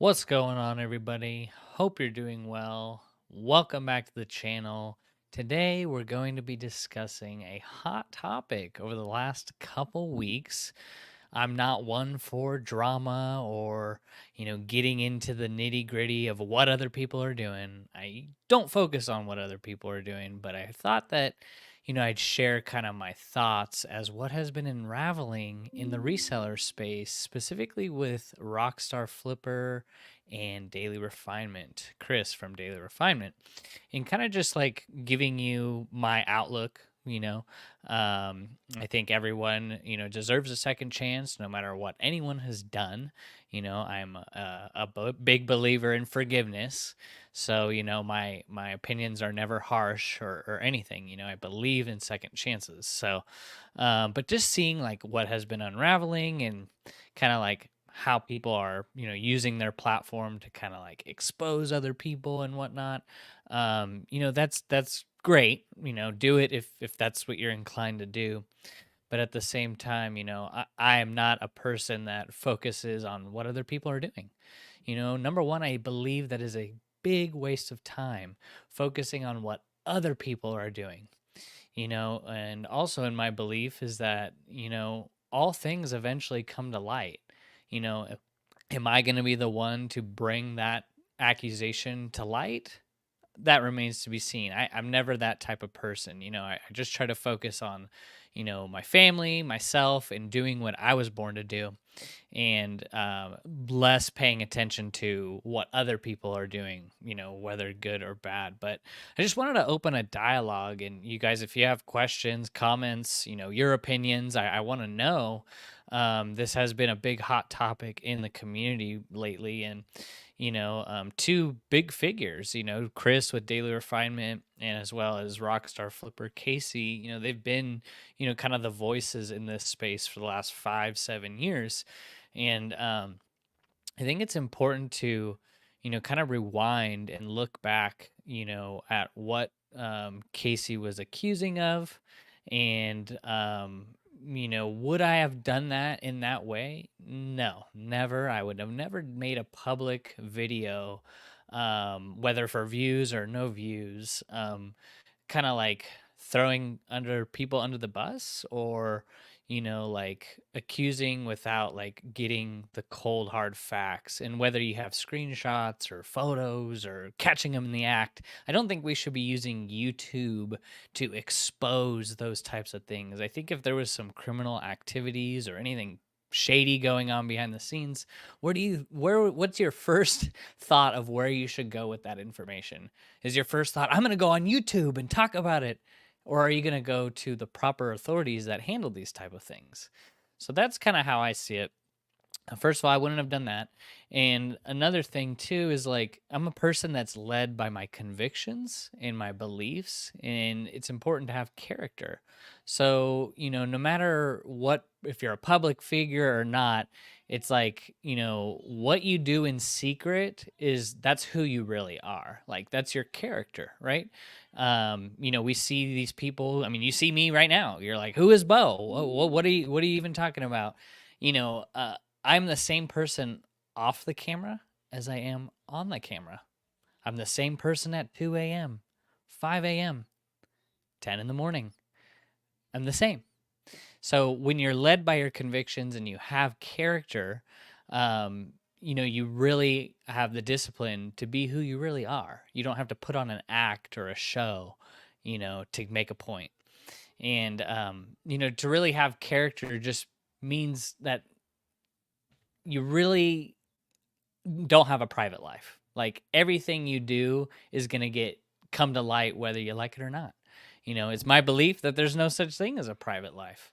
What's going on, everybody? Hope you're doing well. Welcome back to the channel. Today, we're going to be discussing a hot topic over the last couple weeks. I'm not one for drama or, getting into the nitty gritty of what other people are doing. I don't focus on what other people are doing, but I thought that, I'd share kind of my thoughts as what has been unraveling in the reseller space, specifically with RockstarFlipper and Daily Refinement, Chris from Daily Refinement, and kind of just like giving you my outlook. I think everyone, deserves a second chance no matter what anyone has done. I'm a big believer in forgiveness. So, my opinions are never harsh or anything. I believe in second chances. So, but just seeing like what has been unraveling and kind of like how people are, using their platform to kind of like expose other people and whatnot. That's great. Do it if that's what you're inclined to do. But at the same time, I am not a person that focuses on what other people are doing. Number one, I believe that is a big waste of time focusing on what other people are doing. And also in my belief is that, all things eventually come to light. You know, am I going to be the one to bring that accusation to light? That remains to be seen. I'm never that type of person. I just try to focus on, my family, myself, and doing what I was born to do, and less paying attention to what other people are doing, whether good or bad. But I just wanted to open a dialogue. And you guys, if you have questions, comments, your opinions, I want to know. This has been a big hot topic in the community lately. And two big figures, Chris with Daily Refinement and as well as RockstarFlipper Casey, they've been, kind of the voices in this space for the last 5-7 years. And I think it's important to, kind of rewind and look back, at what Casey was accusing of. And, would I have done that in that way? No, never. I would have never made a public video, whether for views or no views, kind of like throwing under people under the bus, or like accusing without like getting the cold hard facts, and whether you have screenshots or photos or catching them in the act. I don't think we should be using YouTube to expose those types of things. I think if there was some criminal activities or anything shady going on behind the scenes, what's your first thought of where you should go with that information? Is your first thought, I'm going to go on YouTube and talk about it? Or are you going to go to the proper authorities that handle these type of things? So that's kind of how I see it. First of all, I wouldn't have done that. And another thing too is like, I'm a person that's led by my convictions and my beliefs, and it's important to have character. So, no matter what, if you're a public figure or not, it's like, what you do in secret that's who you really are. Like, that's your character, right? We see these people. I mean, you see me right now. You're like, who is Bo? What are you even talking about? You know, uh, I'm the same person off the camera as I am on the camera. I'm the same person at 2 a.m., 5 a.m., 10 in the morning. I'm the same. So when you're led by your convictions and you have character, you really have the discipline to be who you really are. You don't have to put on an act or a show, to make a point. And, to really have character just means that you really don't have a private life. Like, everything you do is going to come to light whether you like it or not. It's my belief that there's no such thing as a private life.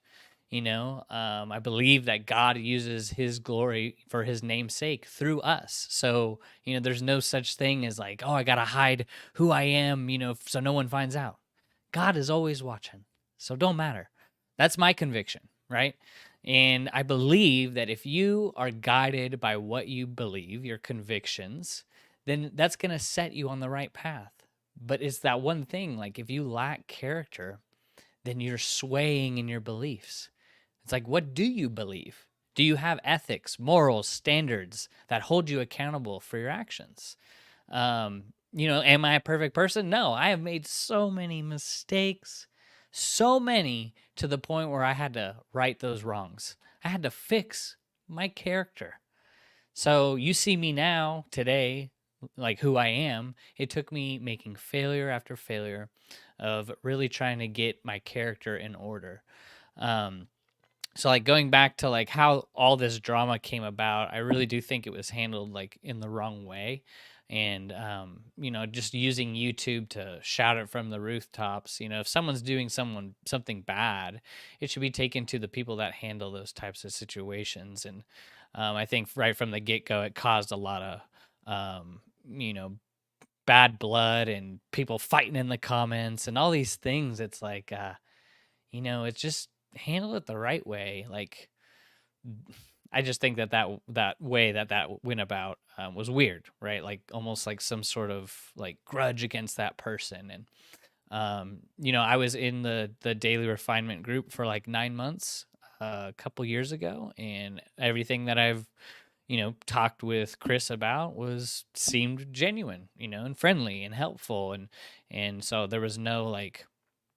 I believe that God uses his glory for his name's sake through us. So, there's no such thing as like, oh, I got to hide who I am, so no one finds out. God is always watching. So don't matter. That's my conviction, right? And I believe that if you are guided by what you believe, your convictions, then that's going to set you on the right path. But it's that one thing, like, if you lack character, then you're swaying in your beliefs. It's like, what do you believe? Do you have ethics, morals, standards that hold you accountable for your actions? Am I a perfect person? No, I have made so many mistakes, so many to the point where I had to right those wrongs. I had to fix my character. So you see me now today, like who I am. It took me making failure after failure of really trying to get my character in order. Um, so like going back to like how all this drama came about, I really do think it was handled like in the wrong way. And just using YouTube to shout it from the rooftops. If someone's doing something bad, it should be taken to the people that handle those types of situations. And I think right from the get-go, it caused a lot of um, you know bad blood and people fighting in the comments and all these things. It's like it's just handle it the right way. Like, I just think that way that went about was weird, right? Like almost like some sort of like grudge against that person. And I was in the daily refinement group for like 9 months a couple years ago, and everything that I've talked with Chris about was seemed genuine, and friendly and helpful, and so there was no like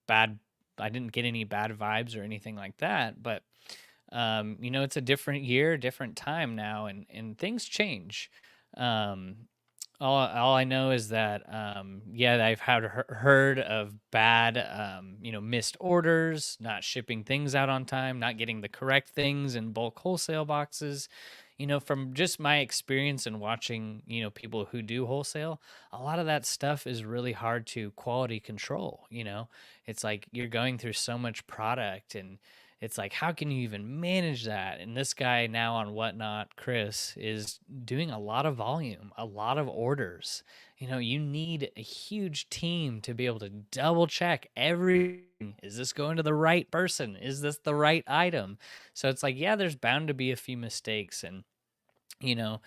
bad. I didn't get any bad vibes or anything like that. But it's a different year, different time now, and things change. Um, all I know is that yeah, I've heard of bad missed orders, not shipping things out on time, not getting the correct things in bulk wholesale boxes. From just my experience and watching, people who do wholesale, a lot of that stuff is really hard to quality control. It's like you're going through so much product, and it's like, how can you even manage that? And this guy now on Whatnot, Chris, is doing a lot of volume, a lot of orders. You need a huge team to be able to double check everything. Is this going to the right person? Is this the right item? So it's like, yeah, there's bound to be a few mistakes. And you know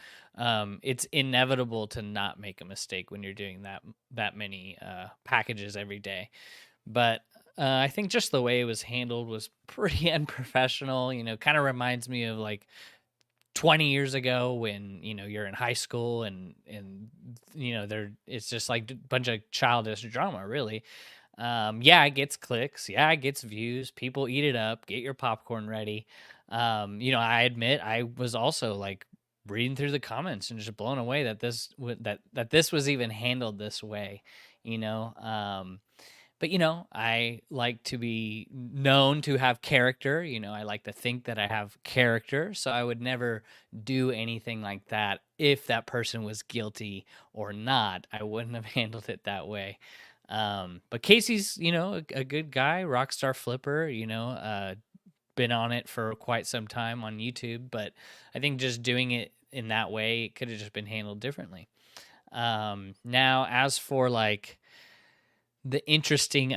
it's inevitable to not make a mistake when you're doing that many packages every day. But I think just the way it was handled was pretty unprofessional. Kind of reminds me of like 20 years ago when you're in high school, and there it's just like a bunch of childish drama, really. Yeah, it gets clicks, yeah, it gets views, people eat it up. Get your popcorn ready. I admit I was also like reading through the comments and just blown away that this was even handled this way. you know but I like to be known to have character. I like to think that I have character, so I would never do anything like that. If that person was guilty or not, I wouldn't have handled it that way. But Casey's, a good guy, RockstarFlipper, been on it for quite some time on YouTube. But I think just doing it in that way, it could have just been handled differently. Now, as for like the interesting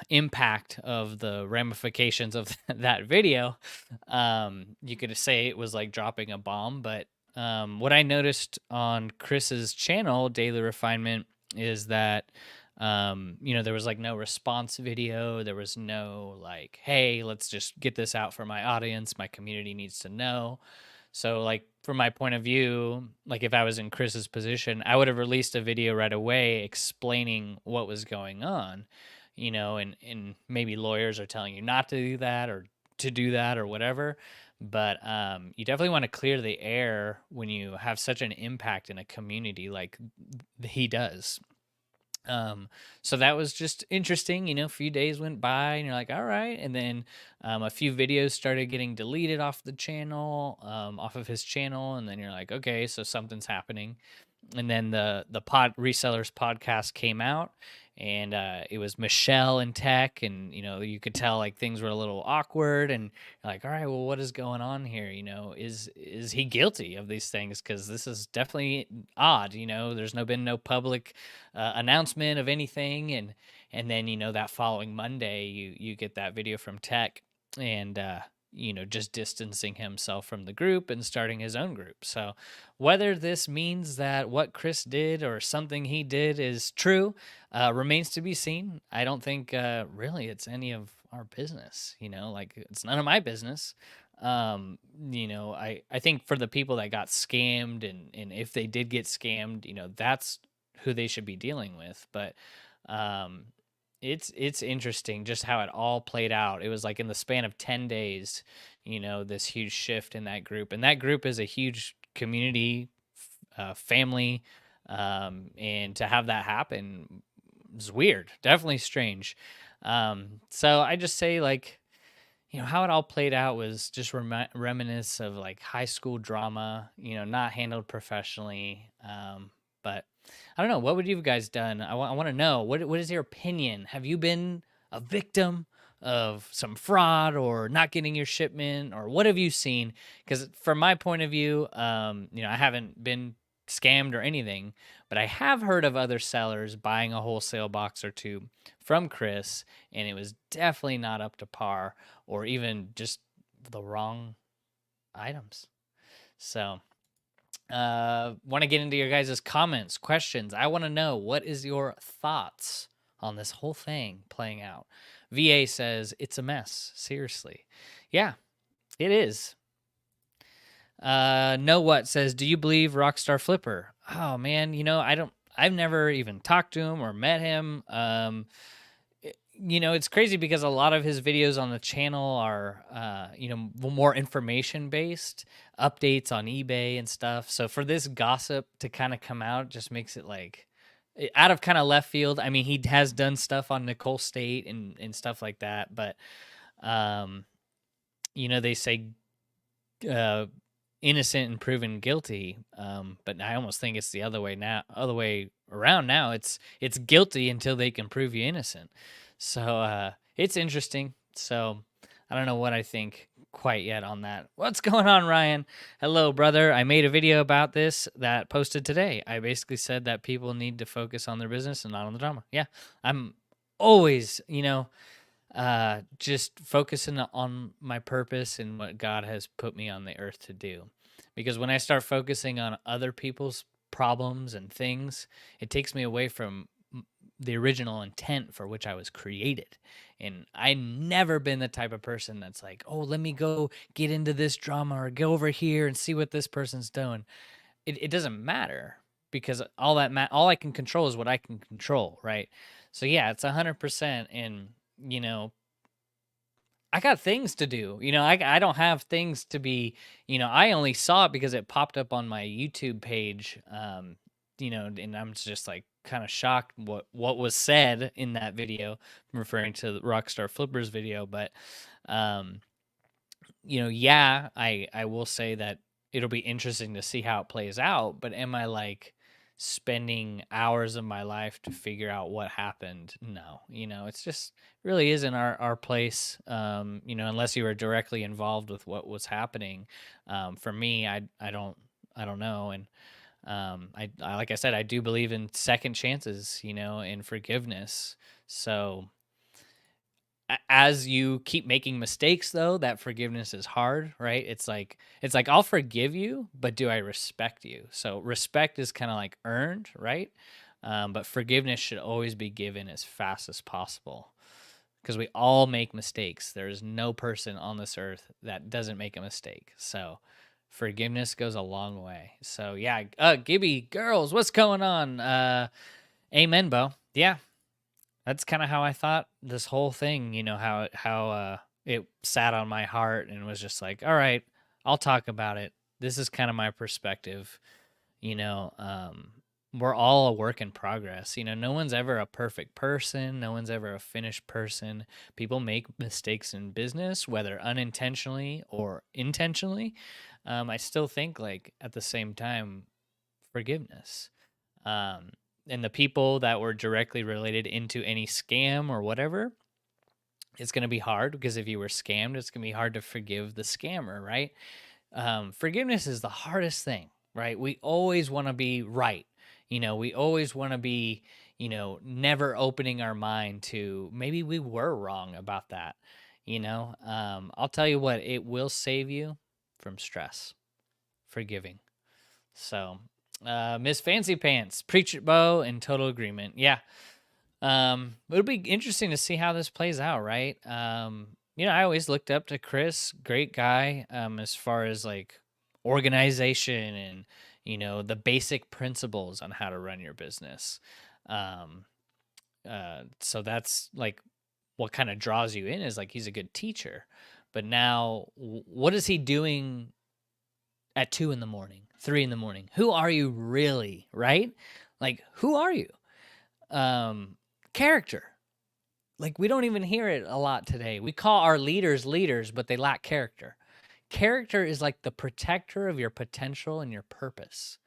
impact of the ramifications of that video, you could say it was like dropping a bomb. But what I noticed on Chris's channel, Daily Refinement, is that there was like no response video. There was no like, hey, let's just get this out for my audience, my community needs to know. So like from my point of view, like if I was in Chris's position, I would have released a video right away explaining what was going on. And maybe lawyers are telling you not to do that or to do that or whatever. But you definitely want to clear the air when you have such an impact in a community like he does. So that was just interesting. A few days went by and you're like, all right. And then a few videos started getting deleted off the channel, off of his channel. And then you're like, okay, so something's happening. And then the resellers podcast came out, and it was Michelle and Tech, and you could tell like things were a little awkward, and you're like, all right, well, what is going on here? Is he guilty of these things? Because this is definitely odd. There's been no public announcement of anything. And then that following Monday, you get that video from Tech, and just distancing himself from the group and starting his own group. So whether this means that what Chris did or something he did is true remains to be seen. I don't think really it's any of our business. Like it's none of my business. I think for the people that got scammed, and if they did get scammed, that's who they should be dealing with. But um, it's interesting just how it all played out. It was like in the span of 10 days, this huge shift in that group. And that group is a huge community, family. And to have that happen is weird, definitely strange. So I just say, like, how it all played out was just reminisce of like high school drama, not handled professionally. But I don't know. What would you guys done? I want to know, what is your opinion? Have you been a victim of some fraud or not getting your shipment, or what have you seen? Because from my point of view, I haven't been scammed or anything, but I have heard of other sellers buying a wholesale box or two from Chris, and it was definitely not up to par, or even just the wrong items. So, want to get into your guys' comments, questions. I want to know, what is your thoughts on this whole thing playing out? VA says it's a mess. Seriously. Yeah, it is. Know what says, do you believe RockstarFlipper? Oh man, I've never even talked to him or met him. It's crazy because a lot of his videos on the channel are, more information based, updates on eBay and stuff. So for this gossip to kind of come out just makes it like out of kind of left field. I mean, he has done stuff on Nicole State and stuff like that, but, they say, innocent and proven guilty. But I almost think it's the other way around now. It's guilty until they can prove you innocent. So it's interesting. So I don't know what I think quite yet on that. What's going on, Ryan? Hello, brother. I made a video about this that posted today. I basically said that people need to focus on their business and not on the drama. Yeah, I'm always, just focusing on my purpose and what God has put me on the earth to do. Because when I start focusing on other people's problems and things, it takes me away from the original intent for which I was created. And I never been the type of person that's like, oh, let me go get into this drama or go over here and see what this person's doing. It doesn't matter, because all I can control is what I can control, right? So yeah, it's 100%. And I got things to do. I don't have things to be, I only saw it because it popped up on my YouTube page. And I'm just like kind of shocked what was said in that video. I'm referring to the RockstarFlipper's video, but yeah, I will say that it'll be interesting to see how it plays out, but am I like spending hours of my life to figure out what happened? No, it's just really isn't our place, unless you were directly involved with what was happening. For me, I don't know. And I like I said, I do believe in second chances, and forgiveness. So as you keep making mistakes, though, that forgiveness is hard, right? It's like I'll forgive you, but do I respect you? So respect is kind of like earned, right? But forgiveness should always be given as fast as possible, because we all make mistakes. There is no person on this earth that doesn't make a mistake. So forgiveness goes a long way. So yeah, Gibby girls, what's going on? Amen, Bo. Yeah, that's kind of how I thought this whole thing, how it sat on my heart and was just like, all right, I'll talk about it. This is kind of my perspective. We're all a work in progress. No one's ever a perfect person. No one's ever a finished person. People make mistakes in business, whether unintentionally or intentionally. I still think, like, at the same time, forgiveness. And the people that were directly related into any scam or whatever, it's going to be hard, because if you were scammed, it's going to be hard to forgive the scammer, right? Forgiveness is the hardest thing, right? We always want to be right. We always want to be, never opening our mind to maybe we were wrong about that. I'll tell you what, it will save you from stress, forgiving. So, Miss Fancy Pants, preach it, Bo, in total agreement. Yeah. It'll be interesting to see how this plays out, right? I always looked up to Chris, great guy, as far as like organization and, the basic principles on how to run your business. Um, so that's like what kind of draws you in is like he's a good teacher. But now, what is he doing at 2 in the morning, 3 in the morning? Who are you really, right? Like, who are you? Character. Like, we don't even hear it a lot today. We call our leaders leaders, but they lack character. Character is like the protector of your potential and your purpose.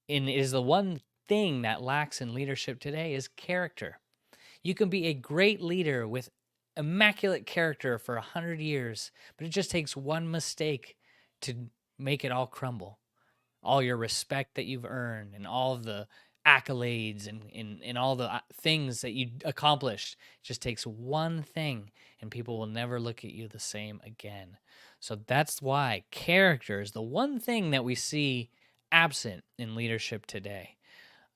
And it is the one thing that lacks in leadership today is character. You can be a great leader with immaculate character for 100 years, but it just takes one mistake to make it all crumble. All your respect that you've earned and all of the accolades and all the things that you accomplished. It just takes one thing and people will never look at you the same again. So that's why character is the one thing that we see absent in leadership today.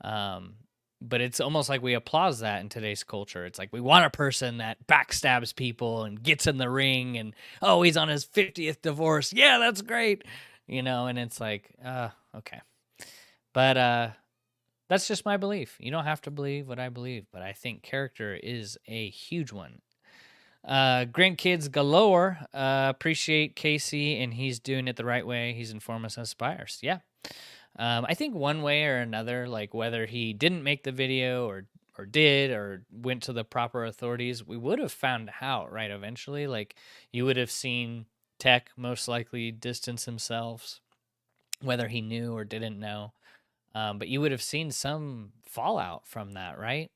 Um, but it's almost like we applaud that in today's culture. It's like we want a person that backstabs people and gets in the ring and, oh, he's on his 50th divorce. Yeah, that's great. And it's like, okay. But that's just my belief. You don't have to believe what I believe, but I think character is a huge one. Grandkids galore. Appreciate Casey, and he's doing it the right way. He's informed us as buyers. Yeah. I think one way or another, like whether he didn't make the video or did or went to the proper authorities, we would have found out, right? Eventually, like you would have seen Tech most likely distance himself, whether he knew or didn't know. But you would have seen some fallout from that, right?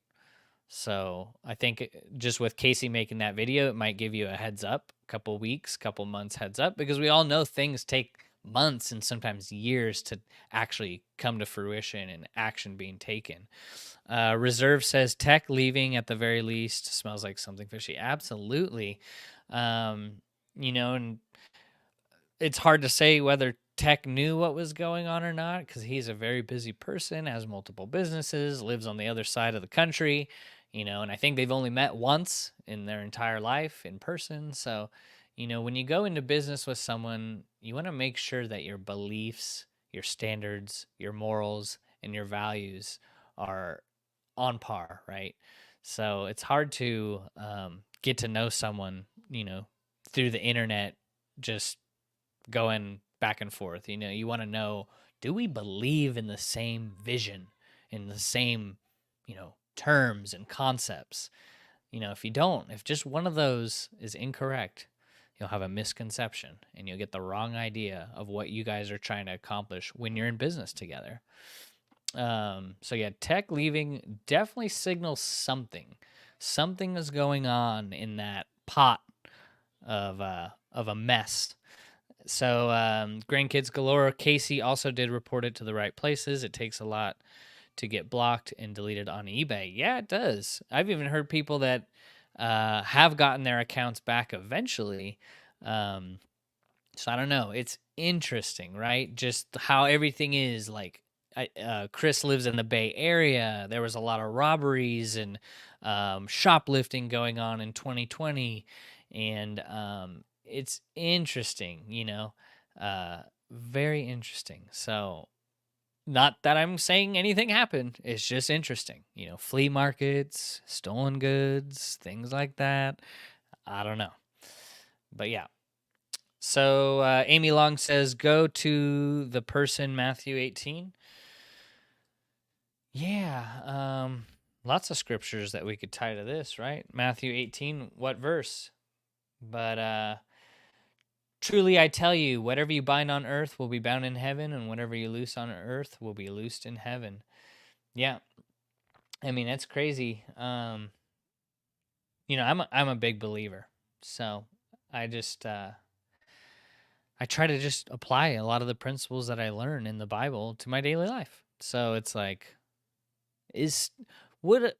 So I think just with Casey making that video, it might give you a heads up, couple weeks, couple months heads up, because we all know things take months and sometimes years to actually come to fruition and action being taken. Reserve says Tech leaving at the very least smells like something fishy. Absolutely. And it's hard to say whether Tech knew what was going on or not because he's a very busy person, has multiple businesses, lives on the other side of the country, and I think they've only met once in their entire life in person. So, when you go into business with someone, you want to make sure that your beliefs, your standards, your morals, and your values are on par, right? So it's hard to get to know someone, through the internet, just going back and forth. You want to know, do we believe in the same vision, in the same, terms and concepts? If you don't, if just one of those is incorrect, you'll have a misconception and you'll get the wrong idea of what you guys are trying to accomplish when you're in business together. So yeah, Tech leaving definitely signals something. Something is going on in that pot of a mess. So grandkids galore. Casey also did report it to the right places. It takes a lot to get blocked and deleted on eBay. Yeah, it does. I've even heard people that have gotten their accounts back eventually. So I don't know. It's interesting, right? Just how everything is like. Chris lives in the Bay Area. There was a lot of robberies and shoplifting going on in 2020, and it's interesting, very interesting. So, not that I'm saying anything happened. It's just interesting, flea markets, stolen goods, things like that. I don't know, but yeah. So Amy Long says, go to the person Matthew 18. Yeah, lots of scriptures that we could tie to this, right? Matthew 18, what verse? But truly I tell you, whatever you bind on earth will be bound in heaven, and whatever you loose on earth will be loosed in heaven. Yeah. I mean, that's crazy. I'm a big believer. So I just I try to just apply a lot of the principles that I learn in the Bible to my daily life. So it's like, would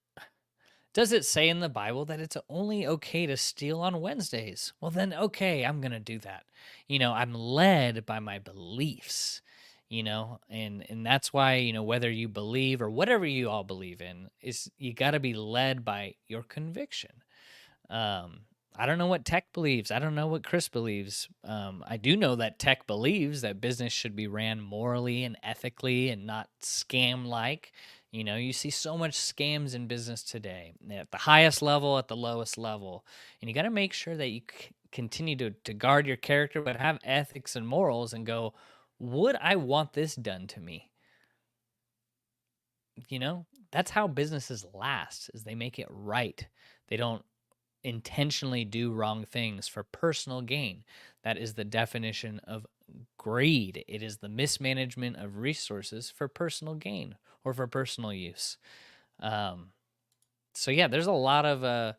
does it say in the Bible that it's only okay to steal on Wednesdays? Well, then, okay, I'm going to do that. I'm led by my beliefs, and that's why, whether you believe or whatever you all believe in, is you got to be led by your conviction. I don't know what tech believes. I don't know what Chris believes. I do know that tech believes that business should be ran morally and ethically and not scam like. You see so much scams in business today at the highest level, at the lowest level. And you got to make sure that you continue to guard your character, but have ethics and morals and go, would I want this done to me? That's how businesses last, is they make it right. They don't intentionally do wrong things for personal gain. That is the definition of greed. It is the mismanagement of resources for personal gain or for personal use. So yeah, there's a lot of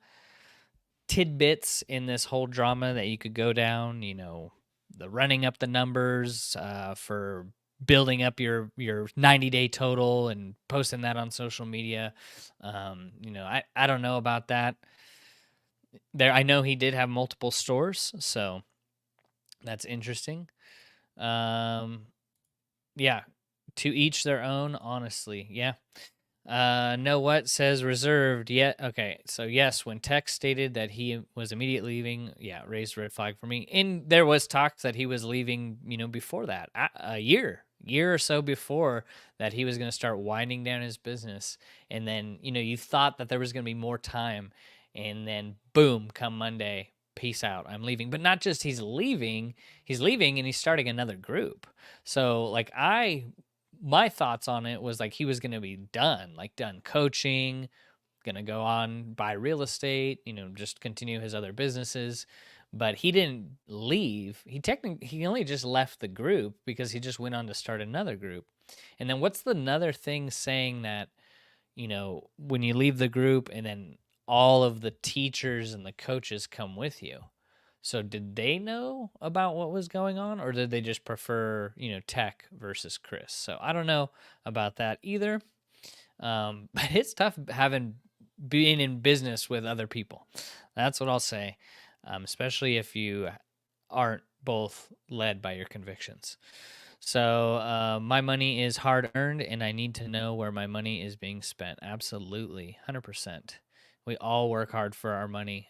tidbits in this whole drama that you could go down. The running up the numbers for building up your 90-day total and posting that on social media. I don't know about that. I know he did have multiple stores, so that's interesting. Yeah, to each their own, honestly. Yeah. Know what says reserved yet? Okay, so yes, when Tech stated that he was immediately leaving, yeah, raised red flag for me. And there was talks that he was leaving, before that, a year or so before that, he was going to start winding down his business. And then, you thought that there was going to be more time, and then boom, come Monday, peace out, I'm leaving. But not just he's leaving and he's starting another group. So like my thoughts on it was like he was going to be done coaching, going to go on buy real estate, just continue his other businesses. But he didn't leave. He only just left the group because he just went on to start another group. And then what's the another thing saying that, when you leave the group and then all of the teachers and the coaches come with you? So did they know about what was going on, or did they just prefer, Tech versus Chris? So I don't know about that either. But it's tough being in business with other people. That's what I'll say, especially if you aren't both led by your convictions. So my money is hard earned, and I need to know where my money is being spent. Absolutely, 100%. We all work hard for our money.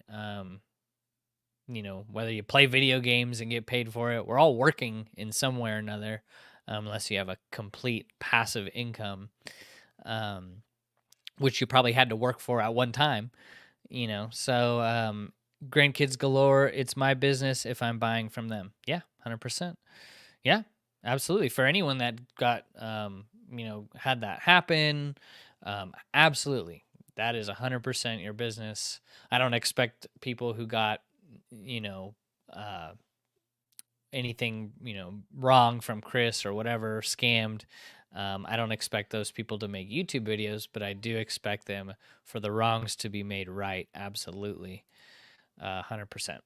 Whether you play video games and get paid for it, we're all working in some way or another, unless you have a complete passive income, which you probably had to work for at one time, So grandkids galore, it's my business if I'm buying from them. Yeah, 100%. Yeah, absolutely. For anyone that got, had that happen, absolutely. That is 100% your business. I don't expect people who got, uh, anything, wrong from Chris or whatever, scammed. I don't expect those people to make YouTube videos, but I do expect them for the wrongs to be made right. Absolutely. 100%.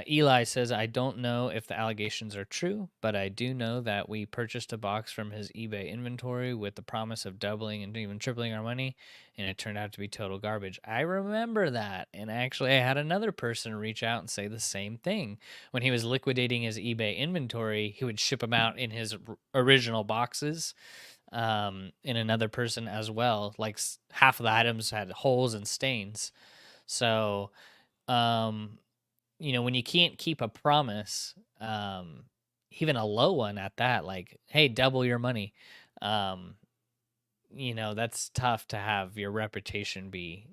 Eli says, I don't know if the allegations are true, but I do know that we purchased a box from his eBay inventory with the promise of doubling and even tripling our money, and it turned out to be total garbage. I remember that. And actually, I had another person reach out and say the same thing. When he was liquidating his eBay inventory, he would ship them out in his original boxes. And another person as well, like half of the items had holes and stains. So, when you can't keep a promise, even a low one at that, like, hey, double your money, that's tough to have your reputation be,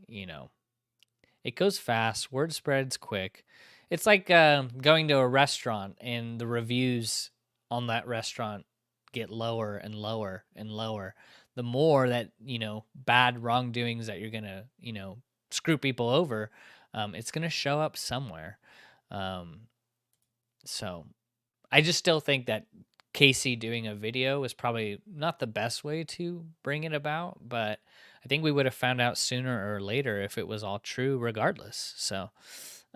it goes fast, word spreads quick. It's like going to a restaurant and the reviews on that restaurant get lower and lower and lower. The more that, bad wrongdoings that you're going to, screw people over, it's going to show up somewhere. So I just still think that Casey doing a video was probably not the best way to bring it about, but I think we would have found out sooner or later if it was all true regardless. So,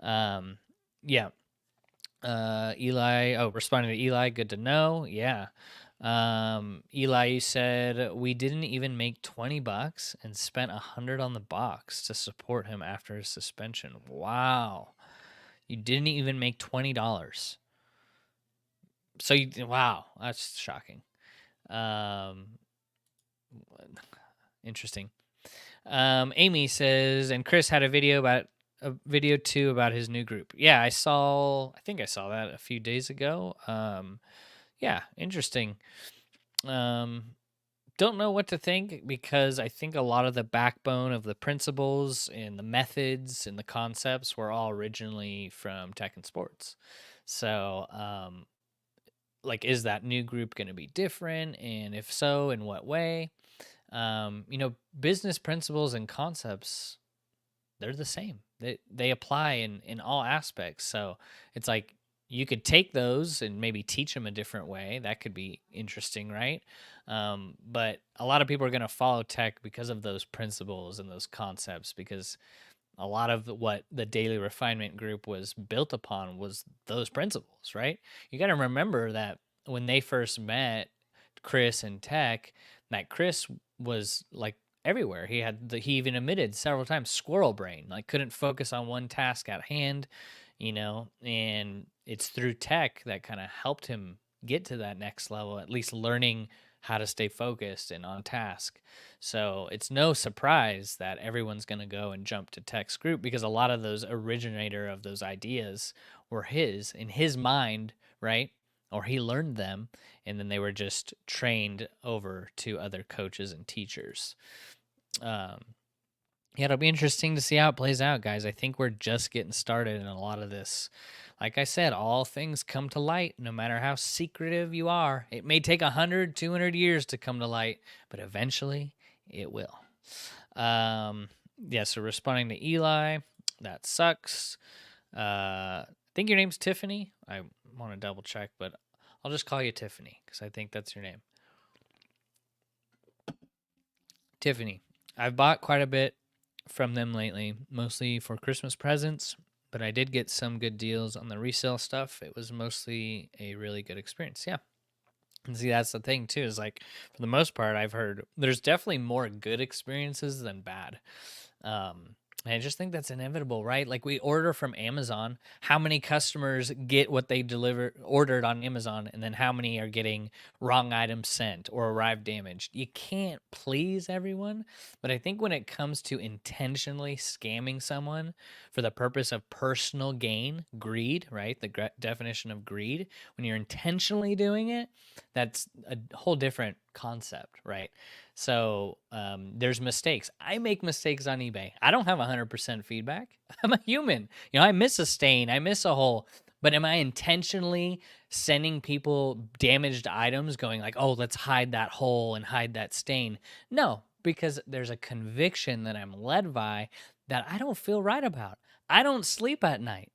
yeah. Eli, responding to Eli, good to know. Yeah. Eli, you said we didn't even make $20 and spent $100 on the box to support him after his suspension. Wow. You didn't even make $20. So wow, that's shocking. Interesting. Amy says, and Chris had a video about a video too about his new group. Yeah, I think I saw that a few days ago. Yeah, interesting. Don't know what to think because I think a lot of the backbone of the principles and the methods and the concepts were all originally from tech and sports. So, like, is that new group going to be different? And if so, in what way? Business principles and concepts, they're the same. They apply in all aspects. So it's like you could take those and maybe teach them a different way. That could be interesting, right? But a lot of people are going to follow tech because of those principles and those concepts, because a lot of what the Daily Refinement group was built upon was those principles, right? You got to remember that when they first met, Chris and Tech, that Chris was like everywhere. He even admitted several times squirrel brain, like couldn't focus on one task at hand, and it's through Tech that kind of helped him get to that next level, at least learning how to stay focused and on task. So it's no surprise that everyone's going to go and jump to Tech's group, because a lot of those originator of those ideas were in his mind, right? Or he learned them, and then they were just trained over to other coaches and teachers. Yeah, it'll be interesting to see how it plays out, guys. I think we're just getting started in a lot of this. Like I said, all things come to light, no matter how secretive you are. It may take 100, 200 years to come to light, but eventually it will. Yeah, so responding to Eli, that sucks. I think your name's Tiffany. I want to double check, but I'll just call you Tiffany because I think that's your name. Tiffany. I've bought quite a bit from them lately, mostly for Christmas presents, but I did get some good deals on the resale stuff. It was mostly a really good experience. Yeah. And see, that's the thing too, is like, for the most part, I've heard there's definitely more good experiences than bad. And I just think that's inevitable, right? Like, we order from Amazon. How many customers get what they ordered on Amazon, and then how many are getting wrong items sent or arrived damaged? You can't please everyone. But I think when it comes to intentionally scamming someone for the purpose of personal gain, greed, right? The definition of greed, when you're intentionally doing it, that's a whole different concept, right? So there's mistakes. I make mistakes on eBay. I don't have 100% feedback. I'm a human. I miss a stain, I miss a hole. But am I intentionally sending people damaged items, going like, oh, let's hide that hole and hide that stain? No, because there's a conviction that I'm led by that I don't feel right about. I don't sleep at night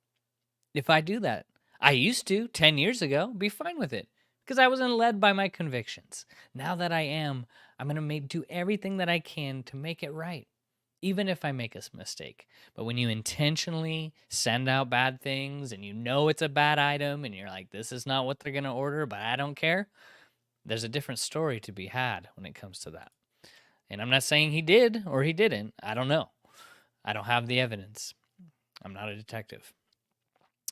if I do that. I used to 10 years ago be fine with it because I wasn't led by my convictions. Now that I am, I'm going to do everything that I can to make it right, even if I make a mistake. But when you intentionally send out bad things and it's a bad item and you're like, this is not what they're going to order, but I don't care, there's a different story to be had when it comes to that. And I'm not saying he did or he didn't. I don't know. I don't have the evidence. I'm not a detective.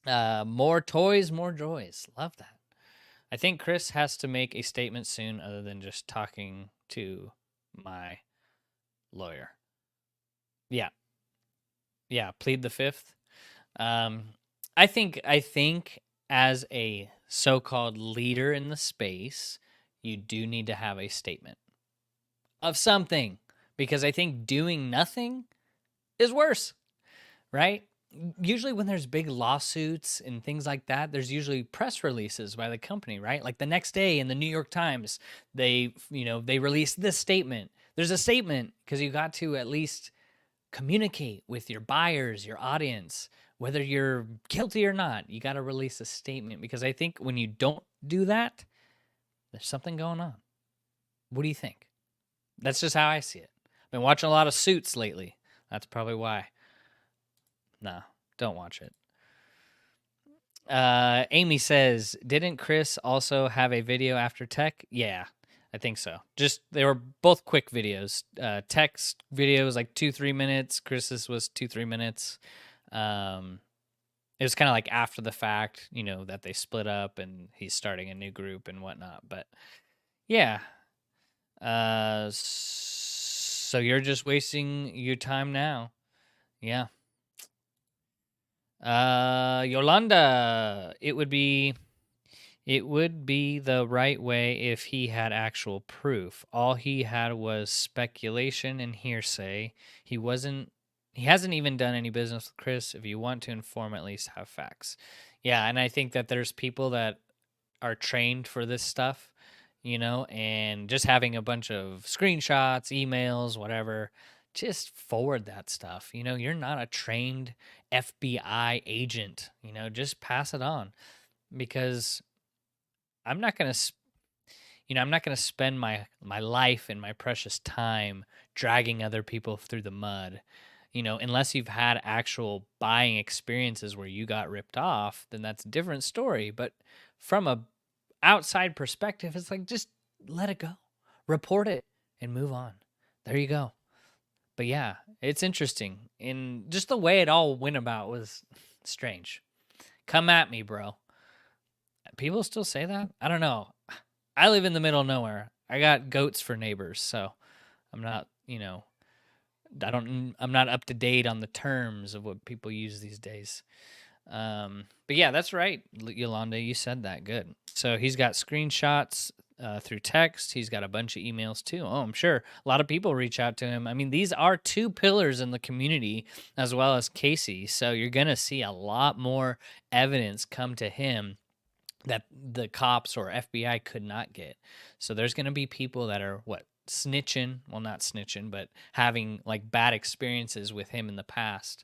More toys, more joys. Love that. I think Chris has to make a statement soon other than just talking to my lawyer. Yeah. Yeah, plead the fifth. I think as a so-called leader in the space, you do need to have a statement of something, because I think doing nothing is worse, right? Usually when there's big lawsuits and things like that, there's usually press releases by the company, right? Like the next day in the New York Times, they release this statement. There's a statement because you got to at least communicate with your buyers, your audience, whether you're guilty or not. You got to release a statement, because I think when you don't do that, there's something going on. What do you think? That's just how I see it. I've been watching a lot of Suits lately. That's probably why. Nah, don't watch it. Amy says, didn't Chris also have a video after Tech? Yeah, I think so. Just, they were both quick videos. Tech's video was like 2-3 minutes. Chris's was 2-3 minutes. It was kind of like after the fact, that they split up and he's starting a new group and whatnot. But yeah. So you're just wasting your time now. Yeah. Yolanda, it would be the right way if he had actual proof. All he had was speculation and hearsay. He hasn't even done any business with Chris. If you want to inform, at least have facts. Yeah, and I think that there's people that are trained for this stuff, and just having a bunch of screenshots, emails, whatever, just forward that stuff. You're not a trained FBI agent, just pass it on because I'm not going to I'm not going to spend my life and my precious time dragging other people through the mud. Unless you've had actual buying experiences where you got ripped off, then that's a different story. But from a outside perspective, it's like just let it go, report it, and move on. There you go. But yeah, it's interesting. And just the way it all went about was strange. Come at me, bro. People still say that? I don't know. I live in the middle of nowhere. I got goats for neighbors, so I'm not, I'm not up to date on the terms of what people use these days. But yeah, that's right, Yolanda. You said that. Good. So he's got screenshots through text. He's got a bunch of emails too. Oh, I'm sure a lot of people reach out to him. I mean, these are two pillars in the community as well as Casey. So you're going to see a lot more evidence come to him that the cops or FBI could not get. So there's going to be people that are snitching, well, not snitching, but having like bad experiences with him in the past.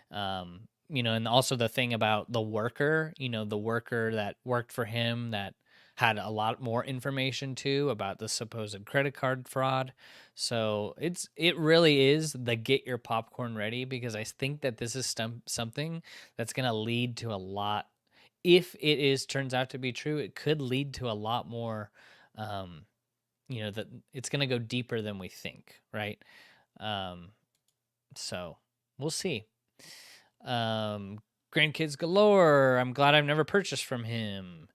And also the thing about the worker, the worker that worked for him that had a lot more information too about the supposed credit card fraud. So it really is the get your popcorn ready, because I think that this is something that's going to lead to a lot. If it turns out to be true, it could lead to a lot more, that it's going to go deeper than we think. Right. So we'll see. Grandkids galore. I'm glad I've never purchased from him.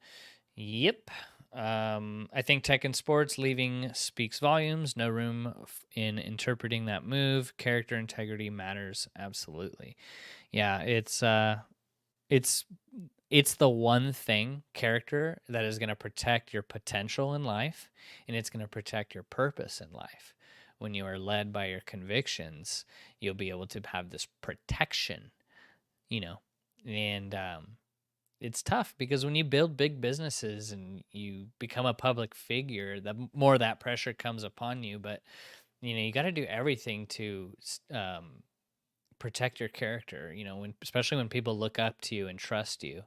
Yep. I think Tech and Sports leaving speaks volumes. No room in interpreting that move. Character integrity matters absolutely. Yeah, it's the one thing, character, that is going to protect your potential in life, and it's going to protect your purpose in life. When you are led by your convictions, you'll be able to have this protection, and it's tough because when you build big businesses and you become a public figure, the more that pressure comes upon you. But you got to do everything to protect your character. Especially when people look up to you and trust you.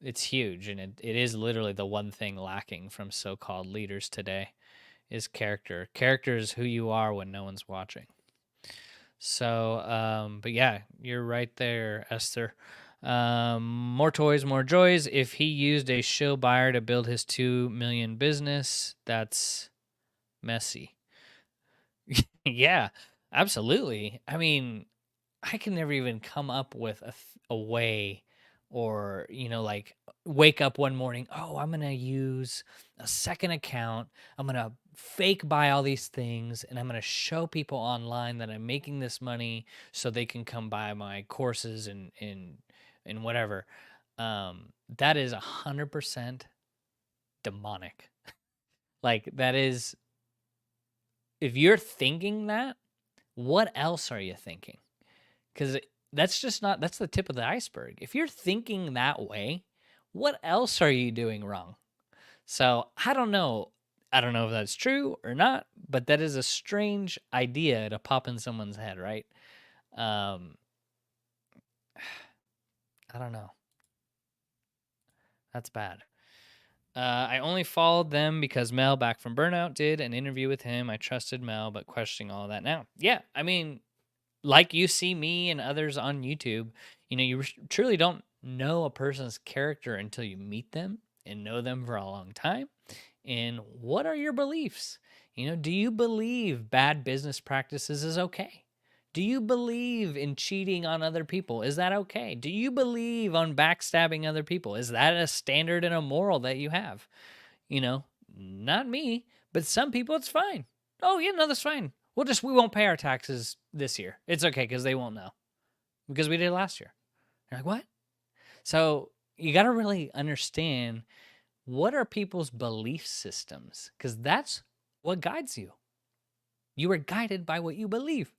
It's huge, and it is literally the one thing lacking from so-called leaders today is character. Character is who you are when no one's watching. So, but yeah, you're right there, Esther. More toys, more joys. If he used a shill buyer to build his 2 million business, that's messy. Yeah, absolutely. I mean, I can never even come up with a way, or like wake up one morning, oh, I'm gonna use a second account, I'm gonna fake buy all these things, and I'm gonna show people online that I'm making this money so they can come buy my courses and whatever. That is 100% demonic. Like, that is, if you're thinking that, what else are you thinking? Because that's just not, that's the tip of the iceberg. If you're thinking that way, what else are you doing wrong? So I don't know. I don't know if that's true or not, but that is a strange idea to pop in someone's head, right? I don't know. That's bad. I only followed them because Mel, back from Burnout, did an interview with him. I trusted Mel, but questioning all of that now. Yeah, I mean, like you see me and others on YouTube, you truly don't know a person's character until you meet them and know them for a long time. And what are your beliefs? Do you believe bad business practices is okay? Do you believe in cheating on other people? Is that okay? Do you believe on backstabbing other people? Is that a standard and a moral that you have? Not me, but some people it's fine. Oh, yeah, no, that's fine. We won't pay our taxes this year. It's okay because they won't know. because we did last year. You're like, what? So you got to really understand, what are people's belief systems? Because that's what guides you. You are guided by what you believe.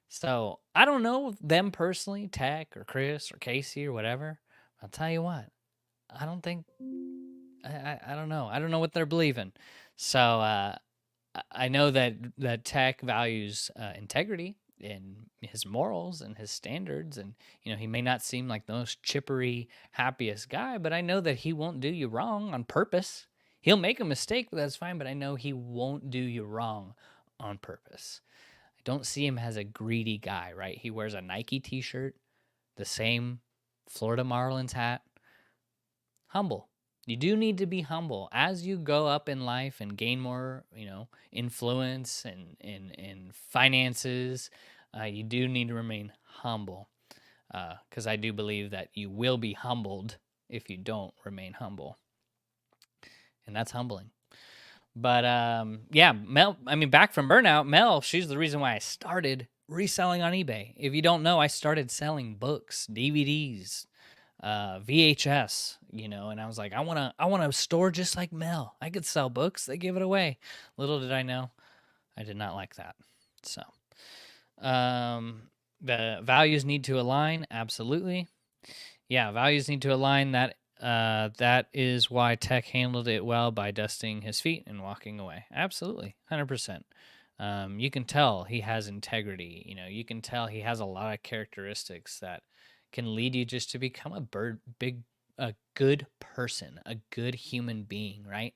So I don't know them personally, Tech or Chris or Casey or whatever. I'll tell you what, I don't think, I don't know. I don't know what they're believing. So I know that Tech values integrity in his morals and his standards, and he may not seem like the most chippery, happiest guy, but I know that he won't do you wrong on purpose. He'll make a mistake, but that's fine. But I know he won't do you wrong on purpose. I don't see him as a greedy guy, right? He wears a Nike T-shirt, the same Florida Marlins hat. Humble. You do need to be humble as you go up in life and gain more, influence and finances. You do need to remain humble, because I do believe that you will be humbled if you don't remain humble, and that's humbling. But yeah, Mel. I mean, back from burnout, Mel. She's the reason why I started reselling on eBay. If you don't know, I started selling books, DVDs, VHS, and I was like, I want a store just like Mel. I could sell books. They give it away. Little did I know, I did not like that. So, the values need to align. Absolutely. Yeah. Values need to align. That is why Tech handled it well by dusting his feet and walking away. Absolutely. 100%. You can tell he has integrity. You can tell he has a lot of characteristics that can lead you just to become a good person, a good human being, right?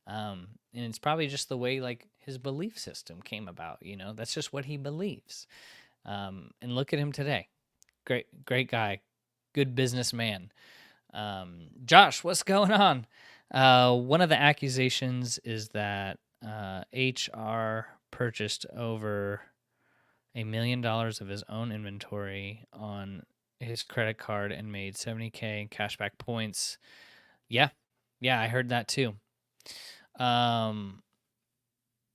And it's probably just the way like his belief system came about. That's just what he believes. And look at him today. Great guy, good businessman. Josh, what's going on? One of the accusations is that HR purchased over $1 million of his own inventory on his credit card and made $70K in cashback points. Yeah, I heard that too.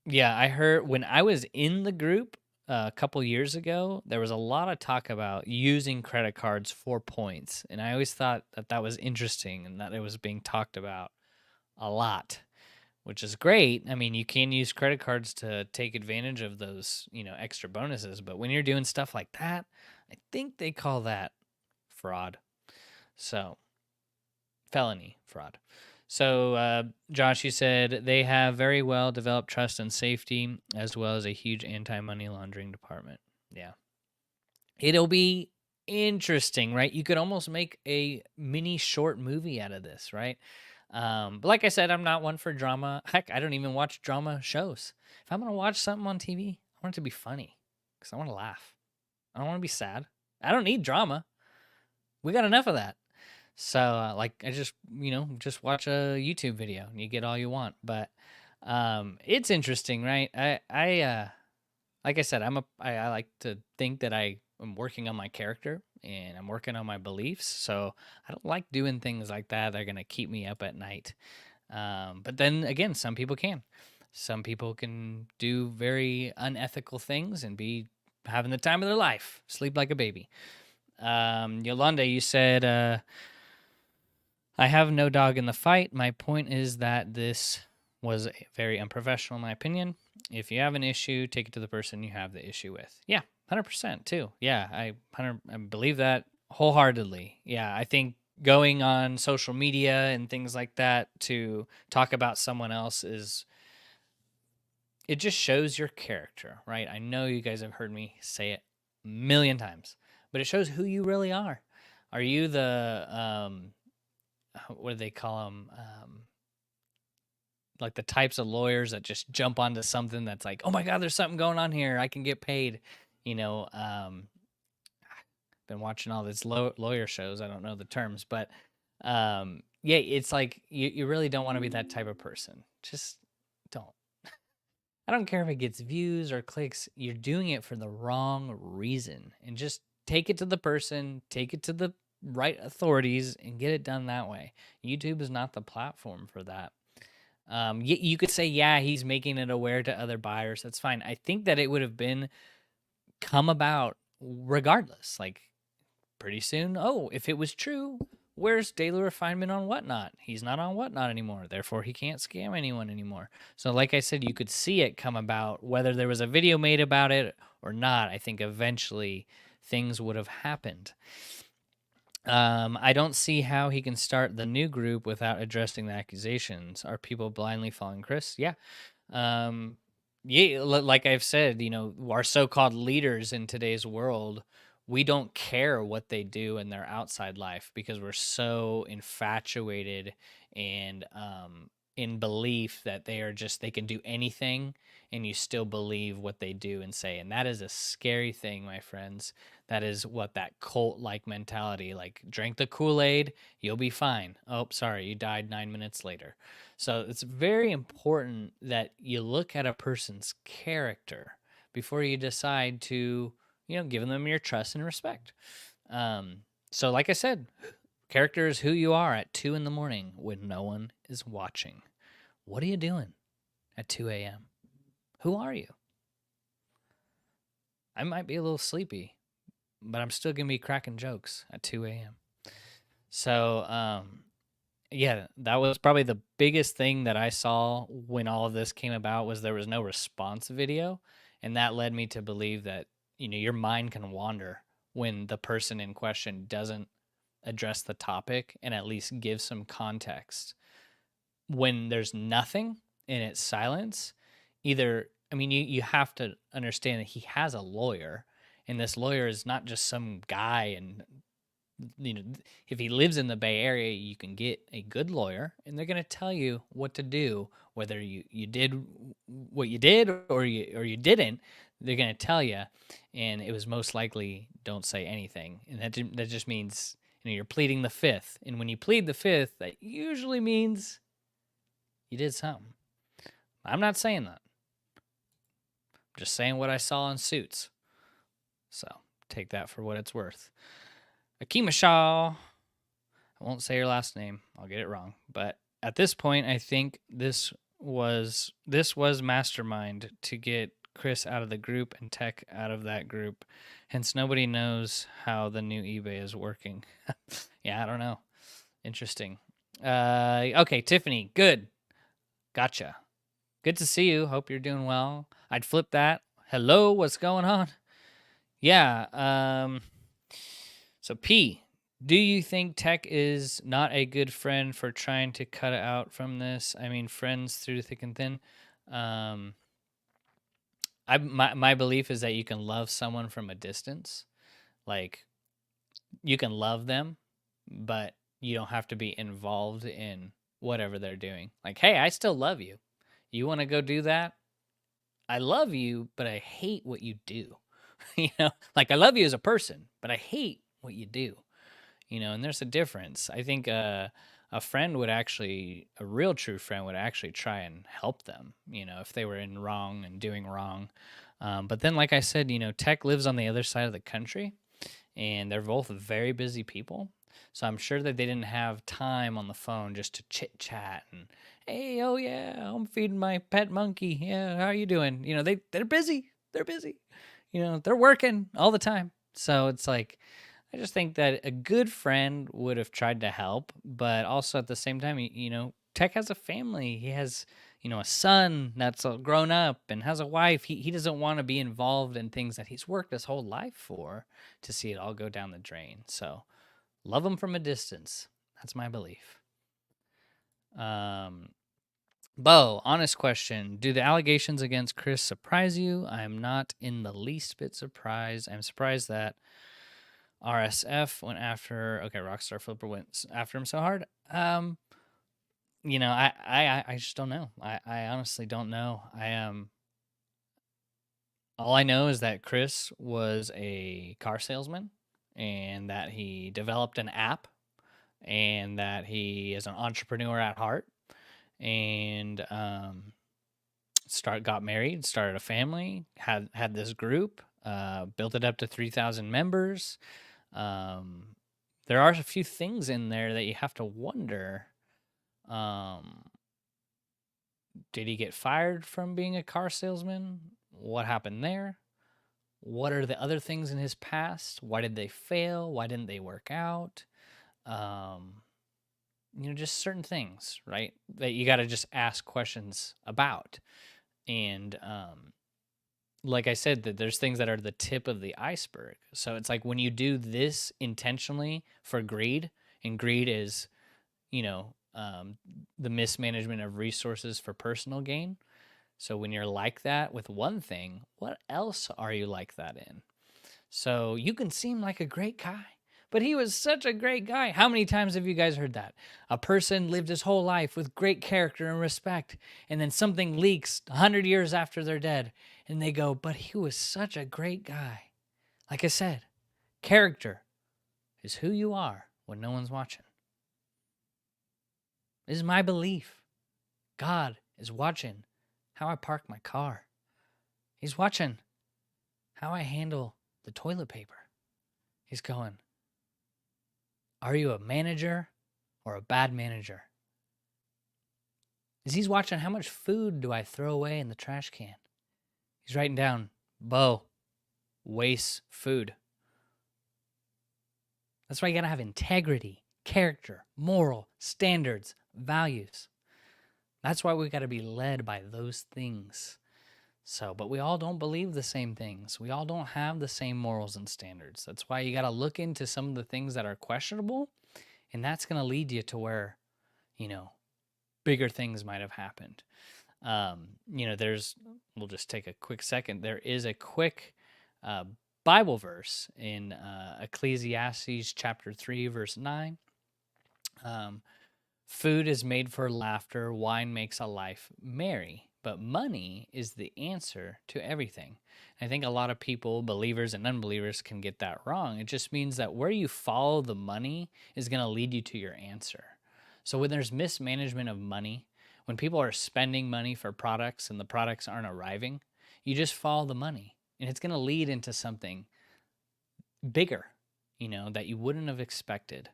Yeah, I heard when I was in the group a couple years ago, there was a lot of talk about using credit cards for points, and I always thought that was interesting and that it was being talked about a lot, which is great. I mean, you can use credit cards to take advantage of those, extra bonuses, but when you're doing stuff like that, I think they call that fraud. So, felony fraud. So, Josh, you said they have very well developed trust and safety, as well as a huge anti-money laundering department. Yeah. It'll be interesting, right? You could almost make a mini short movie out of this, right? But like I said, I'm not one for drama. Heck, I don't even watch drama shows. If I'm going to watch something on TV, I want it to be funny because I want to laugh. I don't want to be sad. I don't need drama. We got enough of that. So, like, I just, just watch a YouTube video and you get all you want. But it's interesting, right? Like I said, I like to think that I am working on my character and I'm working on my beliefs. So I don't like doing things like that. They're going to keep me up at night. But then again, some people can. Some people can do very unethical things and be having the time of their life, sleep like a baby. Yolanda, you said, I have no dog in the fight. My point is that this was very unprofessional, in my opinion. If you have an issue, take it to the person you have the issue with. Yeah, 100% too. Yeah, I believe that wholeheartedly. Yeah, I think going on social media and things like that to talk about someone else it just shows your character, right? I know you guys have heard me say it a million times, but it shows who you really are. Are you the what do they call them? Like the types of lawyers that just jump onto something that's like, oh my God, there's something going on here. I can get paid. Been watching all these lawyer shows. I don't know the terms, but yeah, it's like you really don't want to be that type of person. Just don't. I don't care if it gets views or clicks. You're doing it for the wrong reason. And just take it to the person, take it to the right authorities, and get it done that way. YouTube is not the platform for that. You could say, yeah, he's making it aware to other buyers. That's fine. I think that it would have come about regardless. Like, pretty soon, oh, if it was true, where's Daily Refinement on Whatnot? He's not on Whatnot anymore. Therefore, he can't scam anyone anymore. So, like I said, you could see it come about, whether there was a video made about it or not. I think eventually things would have happened. I don't see how he can start the new group without addressing the accusations. Are people blindly following Chris? Yeah. Yeah, like I've said, our so-called leaders in today's world, we don't care what they do in their outside life because we're so infatuated and in belief that they can do anything, and you still believe what they do and say. And that is a scary thing, my friends. That is what that cult-like mentality, like drink the Kool-Aid, you'll be fine. Oh, sorry, you died 9 minutes later. So it's very important that you look at a person's character before you decide to, give them your trust and respect. So like I said, character is who you are at 2 in the morning when no one is watching. What are you doing at 2 a.m.? Who are you? I might be a little sleepy, but I'm still going to be cracking jokes at 2 a.m. So, yeah, that was probably the biggest thing that I saw when all of this came about was there was no response video. And that led me to believe that, your mind can wander when the person in question doesn't address the topic and at least give some context. When there's nothing and it's silence, you have to understand that he has a lawyer, and this lawyer is not just some guy. And if he lives in the Bay Area, you can get a good lawyer, and they're going to tell you what to do, whether you did what you did or you didn't. They're going to tell you, and it was most likely don't say anything, and that just means you're pleading the fifth. And when you plead the fifth, that usually means you did something. I'm not saying that. I'm just saying what I saw in Suits. So take that for what it's worth. Akima Shaw. I won't say your last name. I'll get it wrong. But at this point, I think this was mastermind to get Chris out of the group and Tech out of that group. Hence, nobody knows how the new eBay is working. Yeah, I don't know. Interesting. Okay, Tiffany. Good. Gotcha. Good to see you. Hope you're doing well. I'd flip that. Hello, what's going on? Yeah. So P, do you think Tech is not a good friend for trying to cut it out from this? I mean, friends through thick and thin. My belief is that you can love someone from a distance. Like, you can love them, but you don't have to be involved in whatever they're doing. Like, hey, I still love you. You want to go do that? I love you, but I hate what you do. Like, I love you as a person, but I hate what you do. And there's a difference. I think a friend would actually, a real true friend would actually try and help them, if they were in wrong and doing wrong. But then, like I said, Tech lives on the other side of the country, and they're both very busy people. So I'm sure that they didn't have time on the phone just to chit chat and, hey, oh yeah, I'm feeding my pet monkey. Yeah, how are you doing? They're busy. They're busy. They're working all the time. So it's like, I just think that a good friend would have tried to help, but also at the same time, Tech has a family. He has, a son that's grown up and has a wife. He doesn't want to be involved in things that he's worked his whole life for to see it all go down the drain. So love him from a distance. That's my belief. Bo, honest question. Do the allegations against Chris surprise you? I am not in the least bit surprised. I'm surprised that RSF went after, RockstarFlipper went after him so hard. I just don't know. I honestly don't know. All I know is that Chris was a car salesman and that he developed an app and that he is an entrepreneur at heart and got married, started a family, had this group, built it up to 3,000 members. There are a few things in there that you have to wonder. Did he get fired from being a car salesman? What happened there? what are the other things in his past? Why did they fail? Why didn't they work out? Um, just certain things, right? That you got to just ask questions about. And like I said, that there's things that are the tip of the iceberg. So it's like when you do this intentionally for greed, and greed is, you know, the mismanagement of resources for personal gain. So when you're like that with one thing, what else are you like that in? So you can seem like a great guy, but he was such a great guy. How many times have you guys heard that? A person lived his whole life with great character and respect, and then something leaks 100 years after they're dead, and they go, but he was such a great guy. Like I said, character is who you are when no one's watching. This is my belief. God is watching how I park my car. He's watching how I handle the toilet paper. He's going, are you a manager or a bad manager? He's watching how much food do I throw away in the trash can. He's writing down, Bo, waste food. That's why you gotta have integrity, character, moral, standards, values. That's why we gotta be led by those things. So, but we all don't believe the same things. We all don't have the same morals and standards. That's why you got to look into some of the things that are questionable, and that's going to lead you to where, bigger things might have happened. We'll just take a quick second. There is a quick Bible verse in Ecclesiastes chapter 3, verse 9. Food is made for laughter, wine makes a life merry, but money is the answer to everything. I think a lot of people, believers and unbelievers, can get that wrong. It just means that where you follow the money is going to lead you to your answer. So when there's mismanagement of money, when people are spending money for products and the products aren't arriving, you just follow the money, and it's going to lead into something bigger, that you wouldn't have expected.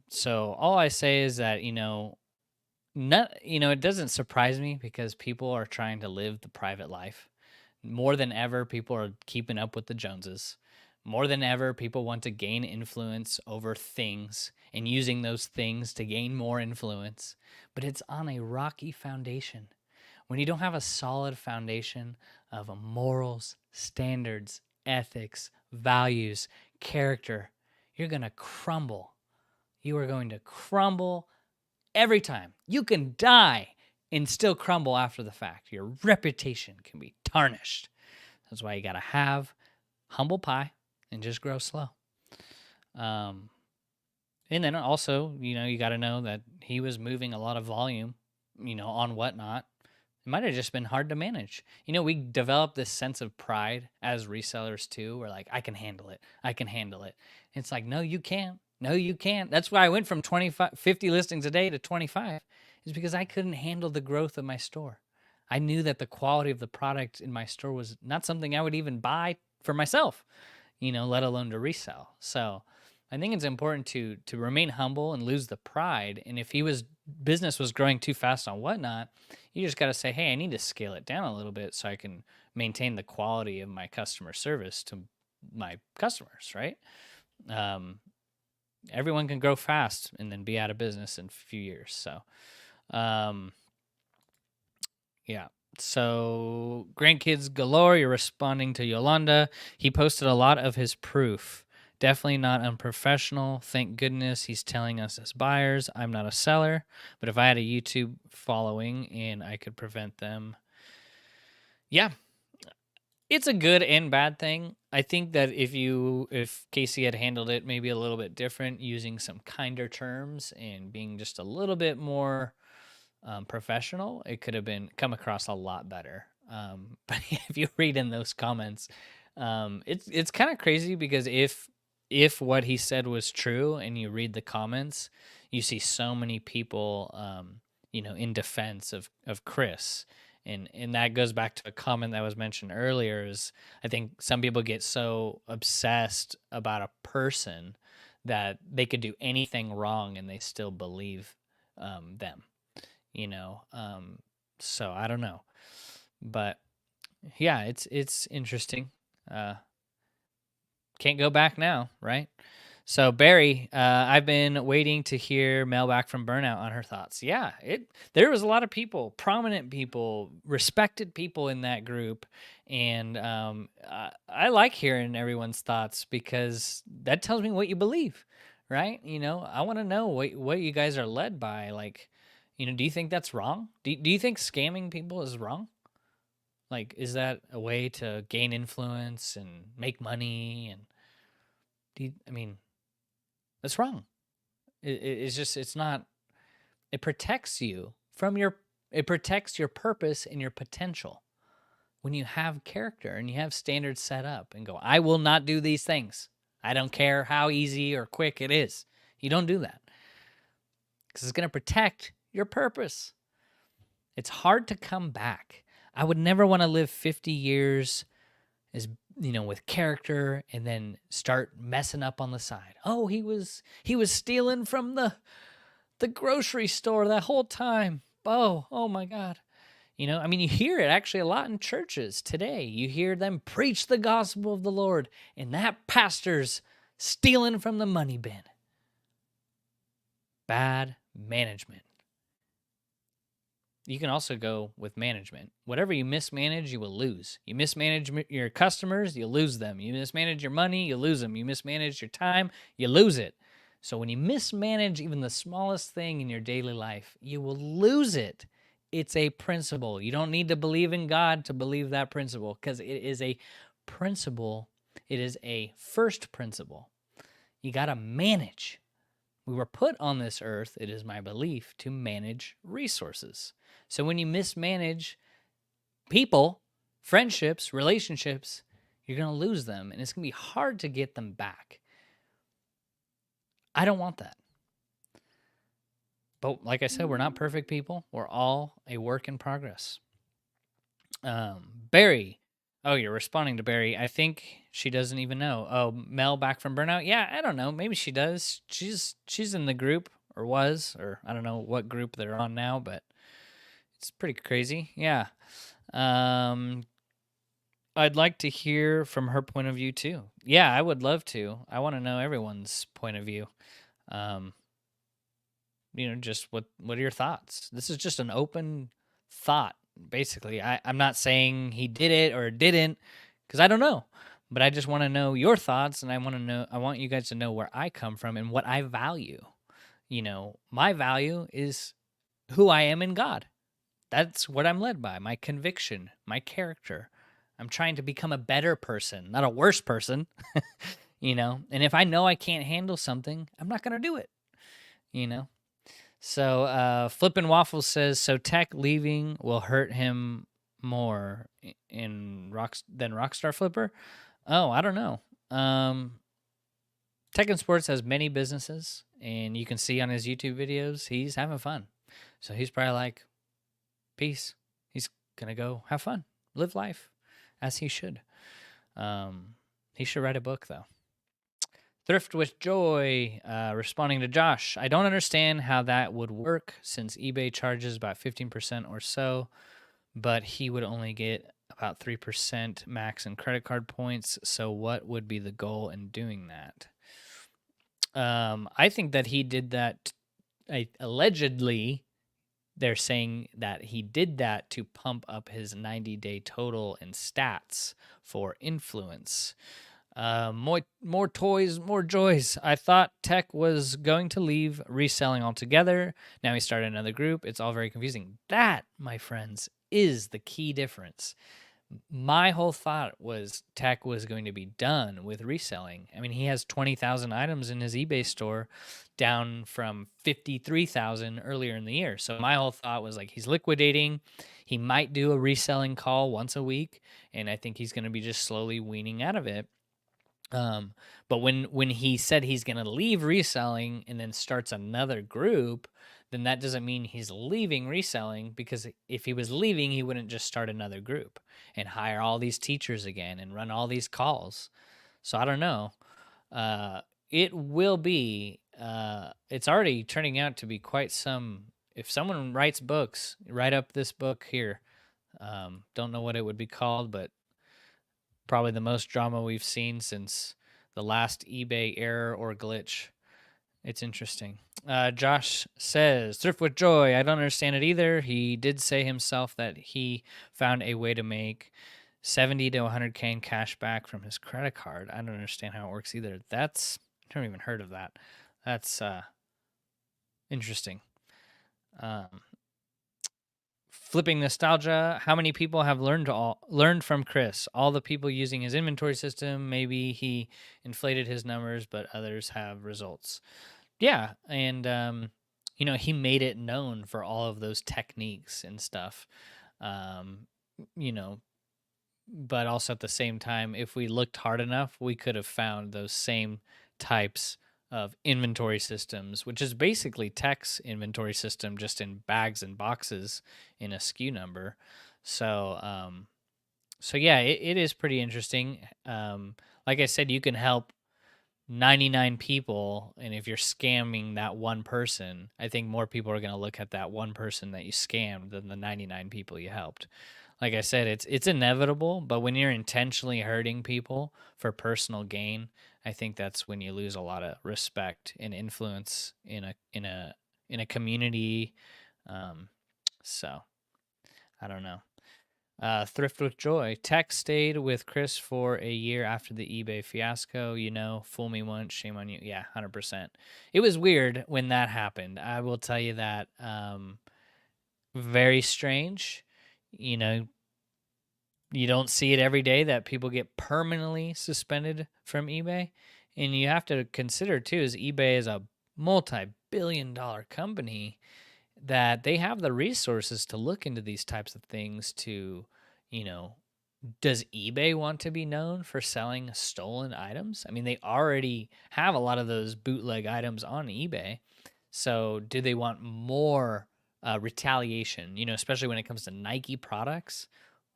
So all I say is that, it doesn't surprise me because people are trying to live the private life. More than ever, people are keeping up with the Joneses. More than ever, people want to gain influence over things and using those things to gain more influence. But it's on a rocky foundation. When you don't have a solid foundation of morals, standards, ethics, values, character, you're going to crumble. You are going to crumble every time. You can die and still crumble after the fact. Your reputation can be tarnished. That's why you got to have humble pie and just grow slow. And then also, you got to know that he was moving a lot of volume, on Whatnot. It might have just been hard to manage. We develop this sense of pride as resellers too. We're like, I can handle it. I can handle it. And it's like, no, you can't. No, you can't. That's why I went from 50 listings a day to 25, is because I couldn't handle the growth of my store. I knew that the quality of the product in my store was not something I would even buy for myself, let alone to resell. So I think it's important to remain humble and lose the pride. And if business was growing too fast on Whatnot, you just got to say, hey, I need to scale it down a little bit so I can maintain the quality of my customer service to my customers, right? Everyone can grow fast and then be out of business in a few years. So, yeah. So, grandkids galore, you're responding to Yolanda. He posted a lot of his proof. Definitely not unprofessional. Thank goodness he's telling us as buyers. I'm not a seller, but if I had a YouTube following and I could prevent them, yeah, it's a good and bad thing. I think that if Casey had handled it maybe a little bit different, using some kinder terms and being just a little bit more professional, it could have come across a lot better. But if you read in those comments, it's kind of crazy because if what he said was true and you read the comments, you see so many people, in defense of Chris. And that goes back to a comment that was mentioned earlier, is I think some people get so obsessed about a person that they could do anything wrong and they still believe them, so I don't know. But yeah, it's interesting. Can't go back now, right? So Barry, I've been waiting to hear Mel back from Burnout on her thoughts. Yeah, there was a lot of people, prominent people, respected people in that group, and I like hearing everyone's thoughts because that tells me what you believe, right? I want to know what you guys are led by. Like, do you think that's wrong? Do you think scamming people is wrong? Like, is that a way to gain influence and make money? And I mean, that's wrong. It's just, it's not, it protects you from it protects your purpose and your potential. When you have character and you have standards set up and go, I will not do these things. I don't care how easy or quick it is. You don't do that because it's going to protect your purpose. It's hard to come back. I would never want to live 50 years as with character and then start messing up on the side. Oh, he was stealing from the grocery store that whole time. Oh my God. You hear it actually a lot in churches today. You hear them preach the gospel of the Lord, and that pastor's stealing from the money bin. Bad management. You can also go with management. Whatever you mismanage, you will lose. You mismanage your customers, you lose them. You mismanage your money, you lose them. You mismanage your time, you lose it. So when you mismanage even the smallest thing in your daily life, you will lose it. It's a principle. You don't need to believe in God to believe that principle because it is a principle. It is a first principle. You got to manage. We were put on this earth, it is my belief, to manage resources. So when you mismanage people, friendships, relationships, you're going to lose them, and it's going to be hard to get them back. I don't want that. But like I said, we're not perfect people. We're all a work in progress. Barry. Oh, you're responding to Barry. I think she doesn't even know. Oh, Mel back from Burnout? Yeah, I don't know. Maybe she does. She's in the group, or was, or I don't know what group they're on now, but it's pretty crazy. Yeah. I'd like to hear from her point of view too. Yeah, I would love to. I want to know everyone's point of view. Just what are your thoughts? This is just an open thought, basically. I'm not saying he did it or didn't, because I don't know. But I just want to know your thoughts, and I want you guys to know where I come from and what I value. My value is who I am in God. That's what I'm led by, my conviction, my character. I'm trying to become a better person, not a worse person, And if I know I can't handle something, I'm not going to do it, So Flippin' Waffles says, so Tech leaving will hurt him more than RockstarFlipper? Oh, I don't know. Tech and Sports has many businesses, and you can see on his YouTube videos, he's having fun. So he's probably like, peace. He's going to go have fun, live life as he should. He should write a book, though. Thrift with Joy, responding to Josh. I don't understand how that would work since eBay charges about 15% or so, but he would only get about 3% max in credit card points. So what would be the goal in doing that? I think that he did that. Allegedly, they're saying that he did that to pump up his 90-day total and stats for influence. More toys, more joys. I thought Tech was going to leave reselling altogether. Now he started another group. It's all very confusing. That, my friends, is the key difference. My whole thought was Tech was going to be done with reselling. I mean, he has 20,000 items in his eBay store, down from 53,000 earlier in the year. So my whole thought was like, he's liquidating. He might do a reselling call once a week, and I think he's going to be just slowly weaning out of it. But when he said he's going to leave reselling and then starts another group, then that doesn't mean he's leaving reselling, because if he was leaving, he wouldn't just start another group and hire all these teachers again and run all these calls. So I don't know. It will be, it's already turning out to be quite some. If someone writes books, write up this book here. Don't know what it would be called, but Probably the most drama we've seen since the last eBay error or glitch. It's interesting. Josh says, Thrift with Joy. I don't understand it either. He did say himself that he found a way to make 70 to 100K in cash back from his credit card. I don't understand how it works either. I never even heard of that. That's interesting. Flipping nostalgia. How many people have learned from Chris? All the people using his inventory system. Maybe he inflated his numbers, but others have results. Yeah, and he made it known for all of those techniques and stuff. Um, you know, but also at the same time, if we looked hard enough, we could have found those same types of inventory systems, which is basically tech's inventory system, just in bags and boxes in a SKU number. So yeah, it is pretty interesting. Like I said, you can help 99 people, and if you're scamming that one person, I think more people are going to look at that one person that you scammed than the 99 people you helped. Like I said, it's inevitable, but when you're intentionally hurting people for personal gain, I think that's when you lose a lot of respect and influence in a community. Um, so I don't know. Thrift with Joy. Tech stayed with Chris for a year after the eBay fiasco. Fool me once, shame on you. Yeah, 100%. It was weird when that happened. I will tell you that. Very strange. You know, you don't see it every day that people get permanently suspended from eBay. And you have to consider, too, is eBay is a multi-billion-dollar company that they have the resources to look into these types of things to, you know, does eBay want to be known for selling stolen items? I mean, they already have a lot of those bootleg items on eBay. So, do they want more retaliation, especially when it comes to Nike products?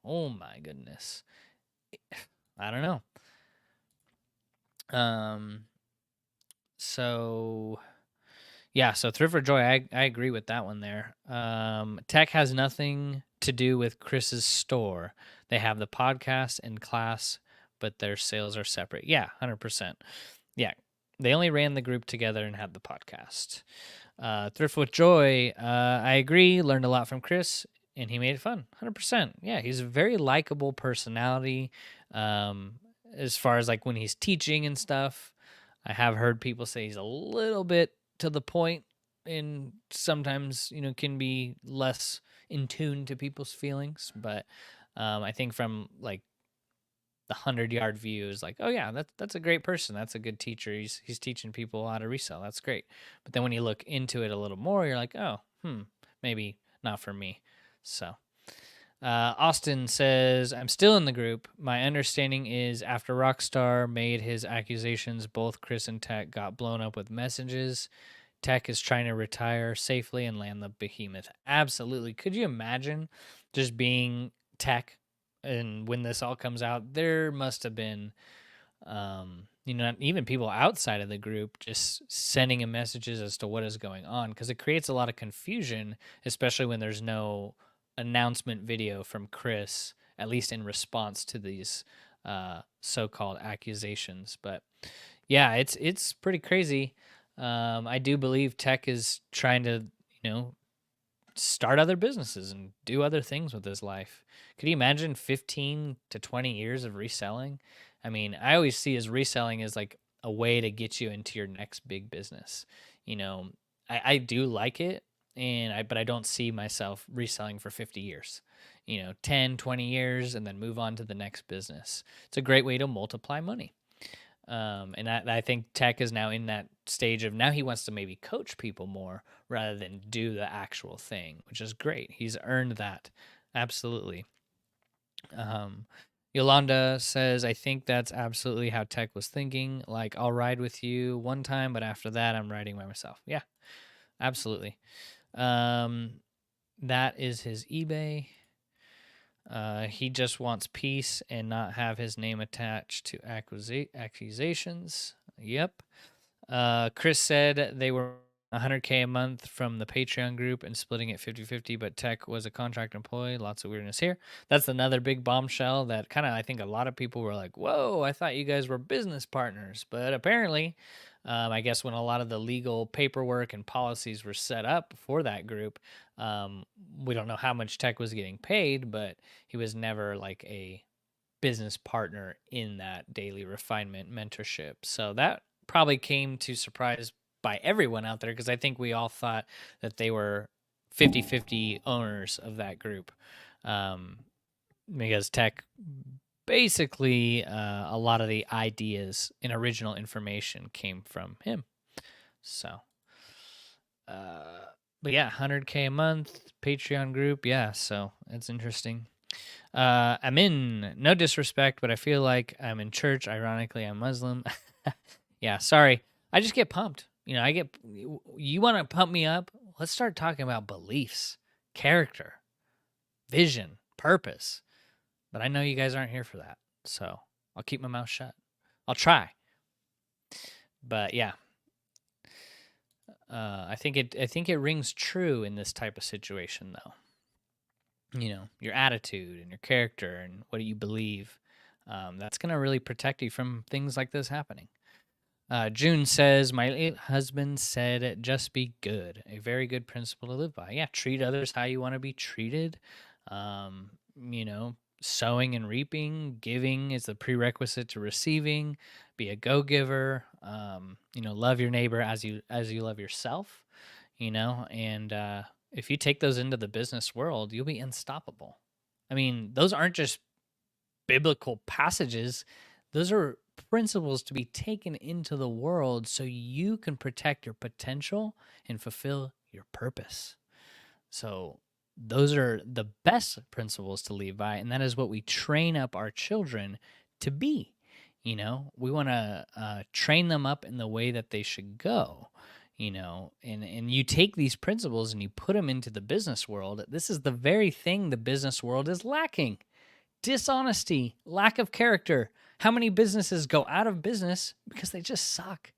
Oh my goodness. I don't know. Um, so Yeah, so Thrift for Joy, I agree with that one there. Tech has nothing to do with Chris's store. They have the podcast and class, but their sales are separate. Yeah, 100%. Yeah, they only ran the group together and had the podcast. Thrift with Joy, I agree. Learned a lot from Chris, and he made it fun. 100%. Yeah, he's a very likable personality. As far as like when he's teaching and stuff, I have heard people say he's a little bit to the point and sometimes, can be less in tune to people's feelings. But I think from like the 100-yard view is like, oh yeah, that's a great person. That's a good teacher. He's teaching people how to resell. That's great. But then when you look into it a little more, you're like, oh, maybe not for me. So Austin says, I'm still in the group. My understanding is after Rockstar made his accusations, both Chris and Tech got blown up with messages. Tech is trying to retire safely and land the behemoth. Absolutely. Could you imagine just being Tech and when this all comes out? There must have been, even people outside of the group just sending him messages as to what is going on, because it creates a lot of confusion, especially when there's no announcement video from Chris, at least in response to these so-called accusations. But yeah, it's pretty crazy. I do believe Tech is trying to, start other businesses and do other things with his life. Could you imagine 15 to 20 years of reselling? I mean, I always see as reselling as like a way to get you into your next big business. You know, I do like it, but I don't see myself reselling for 50 years. 10, 20 years and then move on to the next business. It's a great way to multiply money. And I think Tech is now in that stage of now he wants to maybe coach people more rather than do the actual thing, which is great. He's earned that. Absolutely. Yolanda says, I think that's absolutely how Tech was thinking. Like, I'll ride with you one time, but after that, I'm riding by myself. Yeah, absolutely. That is his eBay. He just wants peace and not have his name attached to accusations. Yep. Chris said they were 100K a month from the Patreon group and splitting it 50-50, but Tech was a contract employee. Lots of weirdness here. That's another big bombshell that kind of, I think a lot of people were like, whoa, I thought you guys were business partners. But apparently, I guess when a lot of the legal paperwork and policies were set up for that group, we don't know how much Tech was getting paid, but he was never like a business partner in that daily refinement mentorship. So that probably came to surprise by everyone out there, because I think we all thought that they were 50-50 owners of that group, because Tech basically a lot of the ideas and original information came from him. So but yeah, 100K a month Patreon group. Yeah, so it's interesting. I'm in, no disrespect, but I feel like I'm in church. Ironically, I'm Muslim. Yeah, sorry. I just get pumped. You want to pump me up? Let's start talking about beliefs, character, vision, purpose. But I know you guys aren't here for that. So I'll keep my mouth shut. I'll try. But yeah. I think it rings true in this type of situation, though. Your attitude and your character and what you believe, that's going to really protect you from things like this happening. June says, my late husband said, just be good. A very good principle to live by. Yeah, treat others how you want to be treated. Sowing and reaping, giving is the prerequisite to receiving. Be a go-giver. Love your neighbor as you love yourself. And if you take those into the business world, you'll be unstoppable. I mean, those aren't just biblical passages. Those are principles to be taken into the world so you can protect your potential and fulfill your purpose. So those are the best principles to live by, and that is what we train up our children to be. We want to train them up in the way that they should go. And you take these principles and you put them into the business world. This is the very thing the business world is lacking: dishonesty, lack of character. How many businesses go out of business because they just suck?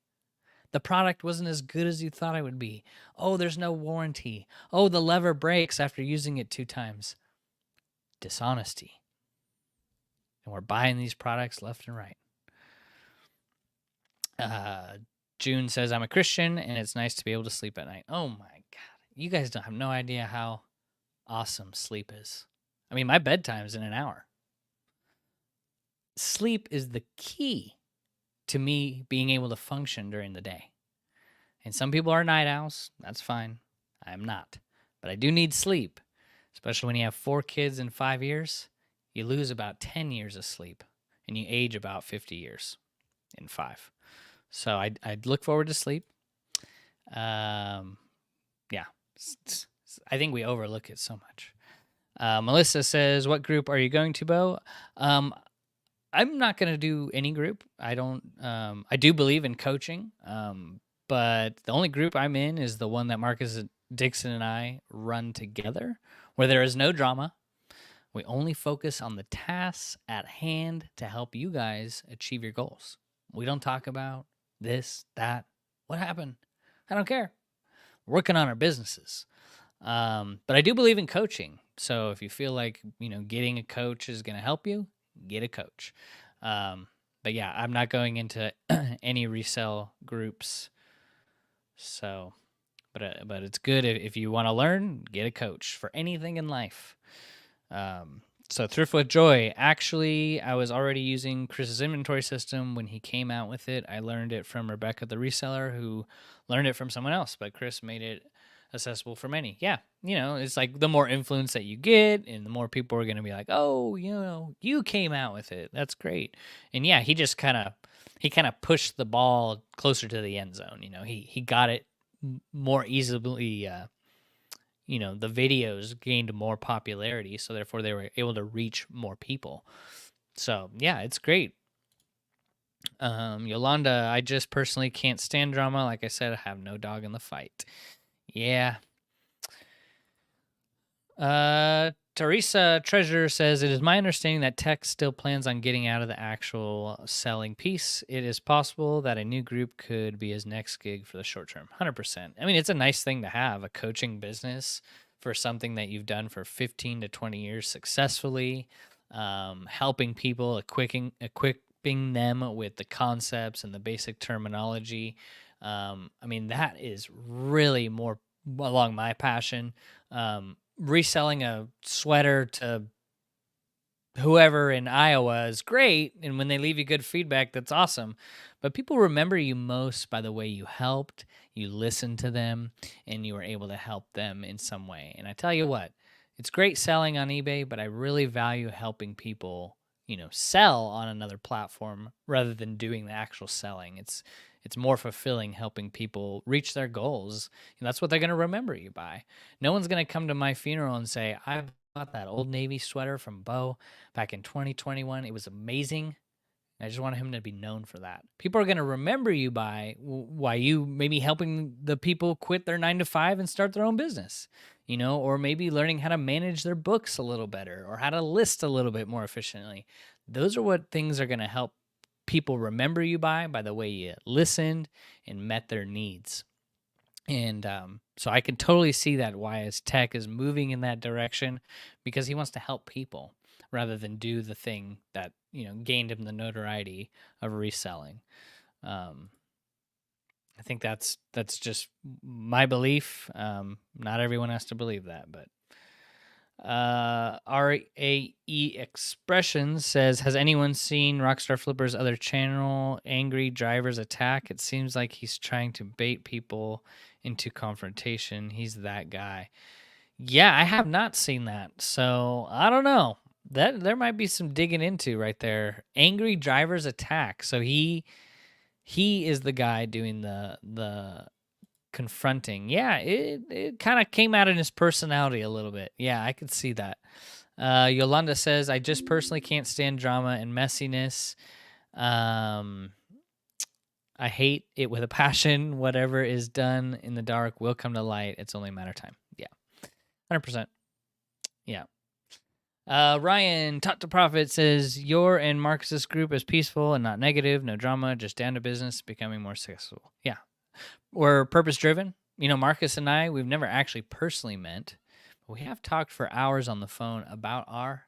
The product wasn't as good as you thought it would be. Oh, there's no warranty. Oh, the lever breaks after using it 2 times. Dishonesty. And we're buying these products left and right. June says, I'm a Christian and it's nice to be able to sleep at night. Oh my God. You guys don't have no idea how awesome sleep is. I mean, my bedtime's in an hour. Sleep is the key to me being able to function during the day. And some people are night owls. That's fine. I'm not. But I do need sleep, especially when you have 4 kids in 5 years. You lose about 10 years of sleep, and you age about 50 years in 5. So I'd look forward to sleep. Yeah. I think we overlook it so much. Melissa says, what group are you going to, Bo? I'm not going to do any group. I do believe in coaching, but the only group I'm in is the one that Marcus Dixon and I run together, where there is no drama. We only focus on the tasks at hand to help you guys achieve your goals. We don't talk about this, that, what happened. I don't care. We're working on our businesses. But I do believe in coaching. So if you feel like, getting a coach is going to help you, get a coach. But yeah, I'm not going into any resell groups. So, but it's good if you want to learn, get a coach for anything in life. So Thrift with Joy, actually, I was already using Chris's inventory system when he came out with it. I learned it from Rebecca, the reseller, who learned it from someone else, but Chris made it accessible for many. Yeah, it's like the more influence that you get and the more people are going to be like, oh, you came out with it. That's great. And yeah, he just kind of pushed the ball closer to the end zone. He got it more easily. The videos gained more popularity, so therefore they were able to reach more people. So yeah, it's great. Yolanda, I just personally can't stand drama. Like I said, I have no dog in the fight. Yeah. Teresa Treasure says, it is my understanding that tech still plans on getting out of the actual selling piece. It is possible that a new group could be his next gig for the short term. 100%. I mean, it's a nice thing to have a coaching business for something that you've done for 15 to 20 years successfully, helping people, equipping them with the concepts and the basic terminology. I mean, that is really more along my passion. Reselling a sweater to whoever in Iowa is great, and when they leave you good feedback, that's awesome. But people remember you most by the way you helped, you listened to them, and you were able to help them in some way. And I tell you what, it's great selling on eBay, but I really value helping people, sell on another platform rather than doing the actual selling. It's more fulfilling helping people reach their goals. And that's what they're going to remember you by. No one's going to come to my funeral and say, I bought that Old Navy sweater from Bo back in 2021. It was amazing. I just want him to be known for that. People are going to remember you by why you maybe helping the people quit their 9 to 5 and start their own business, or maybe learning how to manage their books a little better or how to list a little bit more efficiently. Those are what things are going to help people remember you by the way you listened and met their needs. And so I can totally see that why his tech is moving in that direction, because he wants to help people rather than do the thing that, gained him the notoriety of reselling. I think that's just my belief. Not everyone has to believe that, but RAE Expressions says, has anyone seen RockstarFlipper's other channel, Angry Drivers Attack? It seems like he's trying to bait people into confrontation. He's that guy. Yeah, I have not seen that, so I don't know. That there might be some digging into right there. Angry Drivers Attack. So he is the guy doing the confronting. Yeah, it kind of came out in his personality a little bit. Yeah, I could see that. Yolanda says, I just personally can't stand drama and messiness. I hate it with a passion. Whatever is done in the dark will come to light. It's only a matter of time. Yeah, 100%. Yeah. Ryan, Taught to Profit says, your and Marcus's group is peaceful and not negative, no drama, just down to business, becoming more successful. Yeah. We're purpose-driven. Marcus and I, we've never actually personally met, but we have talked for hours on the phone about our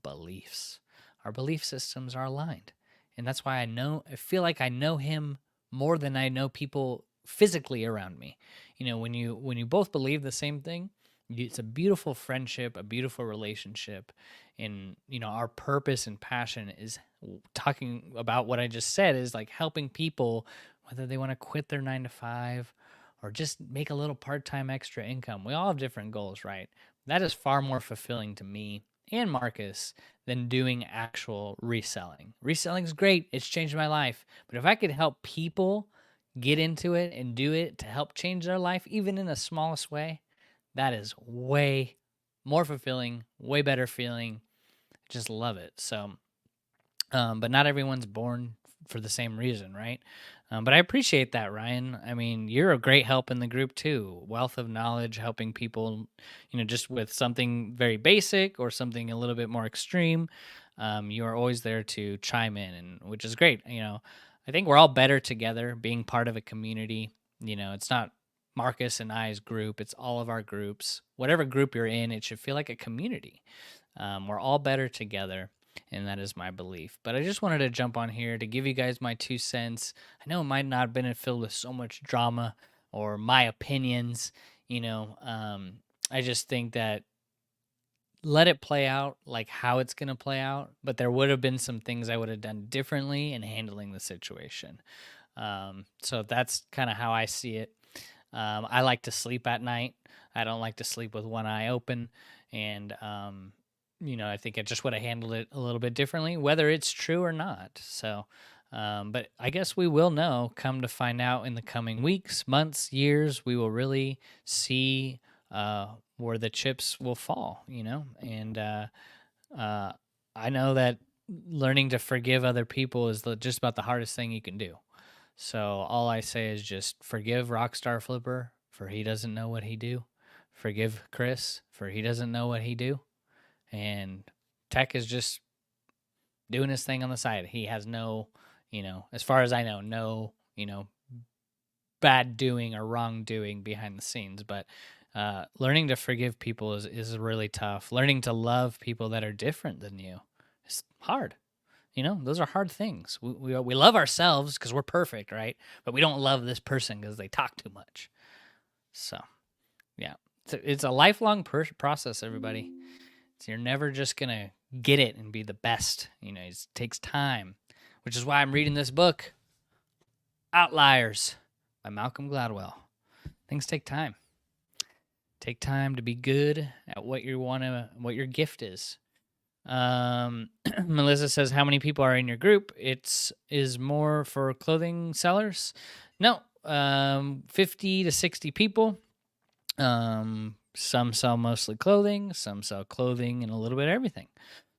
beliefs. Our belief systems are aligned. And that's why I feel like I know him more than I know people physically around me. When you both believe the same thing, it's a beautiful friendship, a beautiful relationship. And, our purpose and passion is talking about what I just said, is like helping people, whether they want to quit their 9 to 5 or just make a little part-time extra income. We all have different goals, right? That is far more fulfilling to me and Marcus than doing actual reselling. Reselling is great. It's changed my life. But if I could help people get into it and do it to help change their life, even in the smallest way, that is way more fulfilling, way better feeling. Just love it. So, but not everyone's born for the same reason, right? But I appreciate that, Ryan. I mean, you're a great help in the group too. Wealth of knowledge, helping people, just with something very basic or something a little bit more extreme. You are always there to chime in, and which is great. I think we're all better together being part of a community. It's not Marcus and I's group. It's all of our groups. Whatever group you're in, it should feel like a community. We're all better together, and that is my belief. But I just wanted to jump on here to give you guys my 2 cents. I know it might not have been filled with so much drama or my opinions. I just think that let it play out like how it's going to play out, but there would have been some things I would have done differently in handling the situation. So that's kind of how I see it. I like to sleep at night. I don't like to sleep with one eye open. And, I think I just would have handled it a little bit differently, whether it's true or not. So, but I guess we will know, come to find out in the coming weeks, months, years, we will really see where the chips will fall, and I know that learning to forgive other people is just about the hardest thing you can do. So all I say is just forgive RockstarFlipper, for he doesn't know what he do. Forgive Chris, for he doesn't know what he do. and Tech is just doing his thing on the side. He has no, as far as I know, no, bad doing or wrongdoing behind the scenes. But learning to forgive people is really tough. Learning to love people that are different than you is hard. Those are hard things. We love ourselves because we're perfect, right? But we don't love this person because they talk too much. So, yeah, it's a lifelong process, everybody. So you're never just going to get it and be the best. It takes time, which is why I'm reading this book, Outliers by Malcolm Gladwell. Things take time. Take time to be good at what what your gift is. Melissa says, how many people are in your group? Is more for clothing sellers? No, 50 to 60 people. Some sell mostly clothing, some sell clothing and a little bit of everything.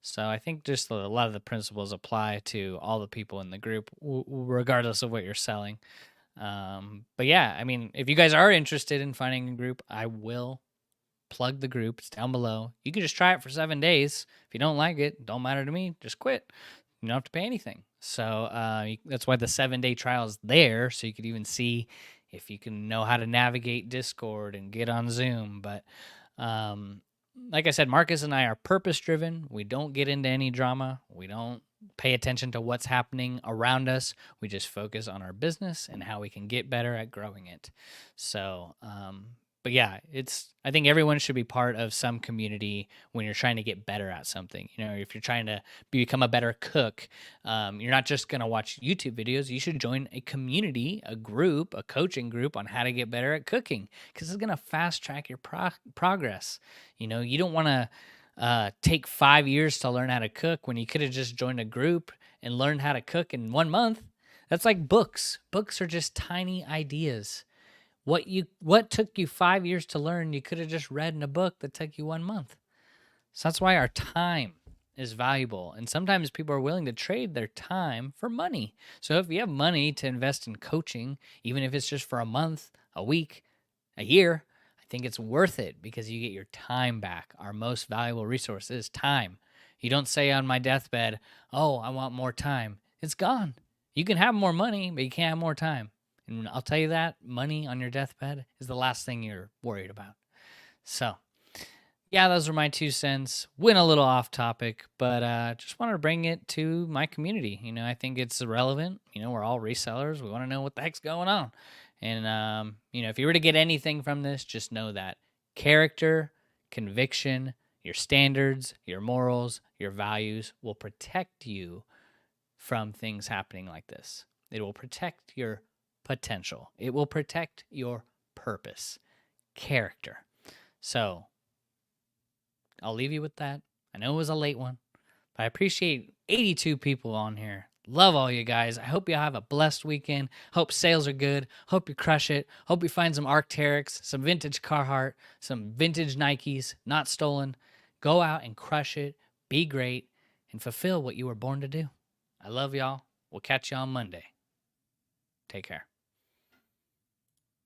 So I think just a lot of the principles apply to all the people in the group, regardless of what you're selling. But yeah, I mean, if you guys are interested in finding a group, I will plug the group. It's down below. You can just try it for 7 days. If you don't like it, don't matter to me. Just quit. You don't have to pay anything. So that's why the 7-day trial is there, so you could even see if you can know how to navigate Discord and get on Zoom. But like I said, Marcus and I are purpose-driven. We don't get into any drama. We don't pay attention to what's happening around us. We just focus on our business and how we can get better at growing it. So, but yeah, I think everyone should be part of some community when you're trying to get better at something. If you're trying to become a better cook, you're not just going to watch YouTube videos. You should join a community, a group, a coaching group on how to get better at cooking, because it's going to fast track your progress. You don't want to take 5 years to learn how to cook when you could have just joined a group and learned how to cook in 1 month. That's like books. Books are just tiny ideas. What took you 5 years to learn, you could have just read in a book that took you 1 month. So that's why our time is valuable. And sometimes people are willing to trade their time for money. So if you have money to invest in coaching, even if it's just for a month, a week, a year, I think it's worth it because you get your time back. Our most valuable resource is time. You don't say on my deathbed, oh, I want more time. It's gone. You can have more money, but you can't have more time. And I'll tell you that money on your deathbed is the last thing you're worried about. So, yeah, those are my 2 cents. Went a little off topic, but just wanted to bring it to my community. I think it's relevant. We're all resellers. We want to know what the heck's going on. And, if you were to get anything from this, just know that character, conviction, your standards, your morals, your values will protect you from things happening like this. It will protect your potential. It will protect your purpose, character. So I'll leave you with that. I know it was a late one, but I appreciate 82 people on here. Love all you guys. I hope you have a blessed weekend. Hope sales are good. Hope you crush it. Hope you find some Arc'teryx, some vintage Carhartt, some vintage Nikes, not stolen. Go out and crush it. Be great and fulfill what you were born to do. I love y'all. We'll catch you on Monday. Take care.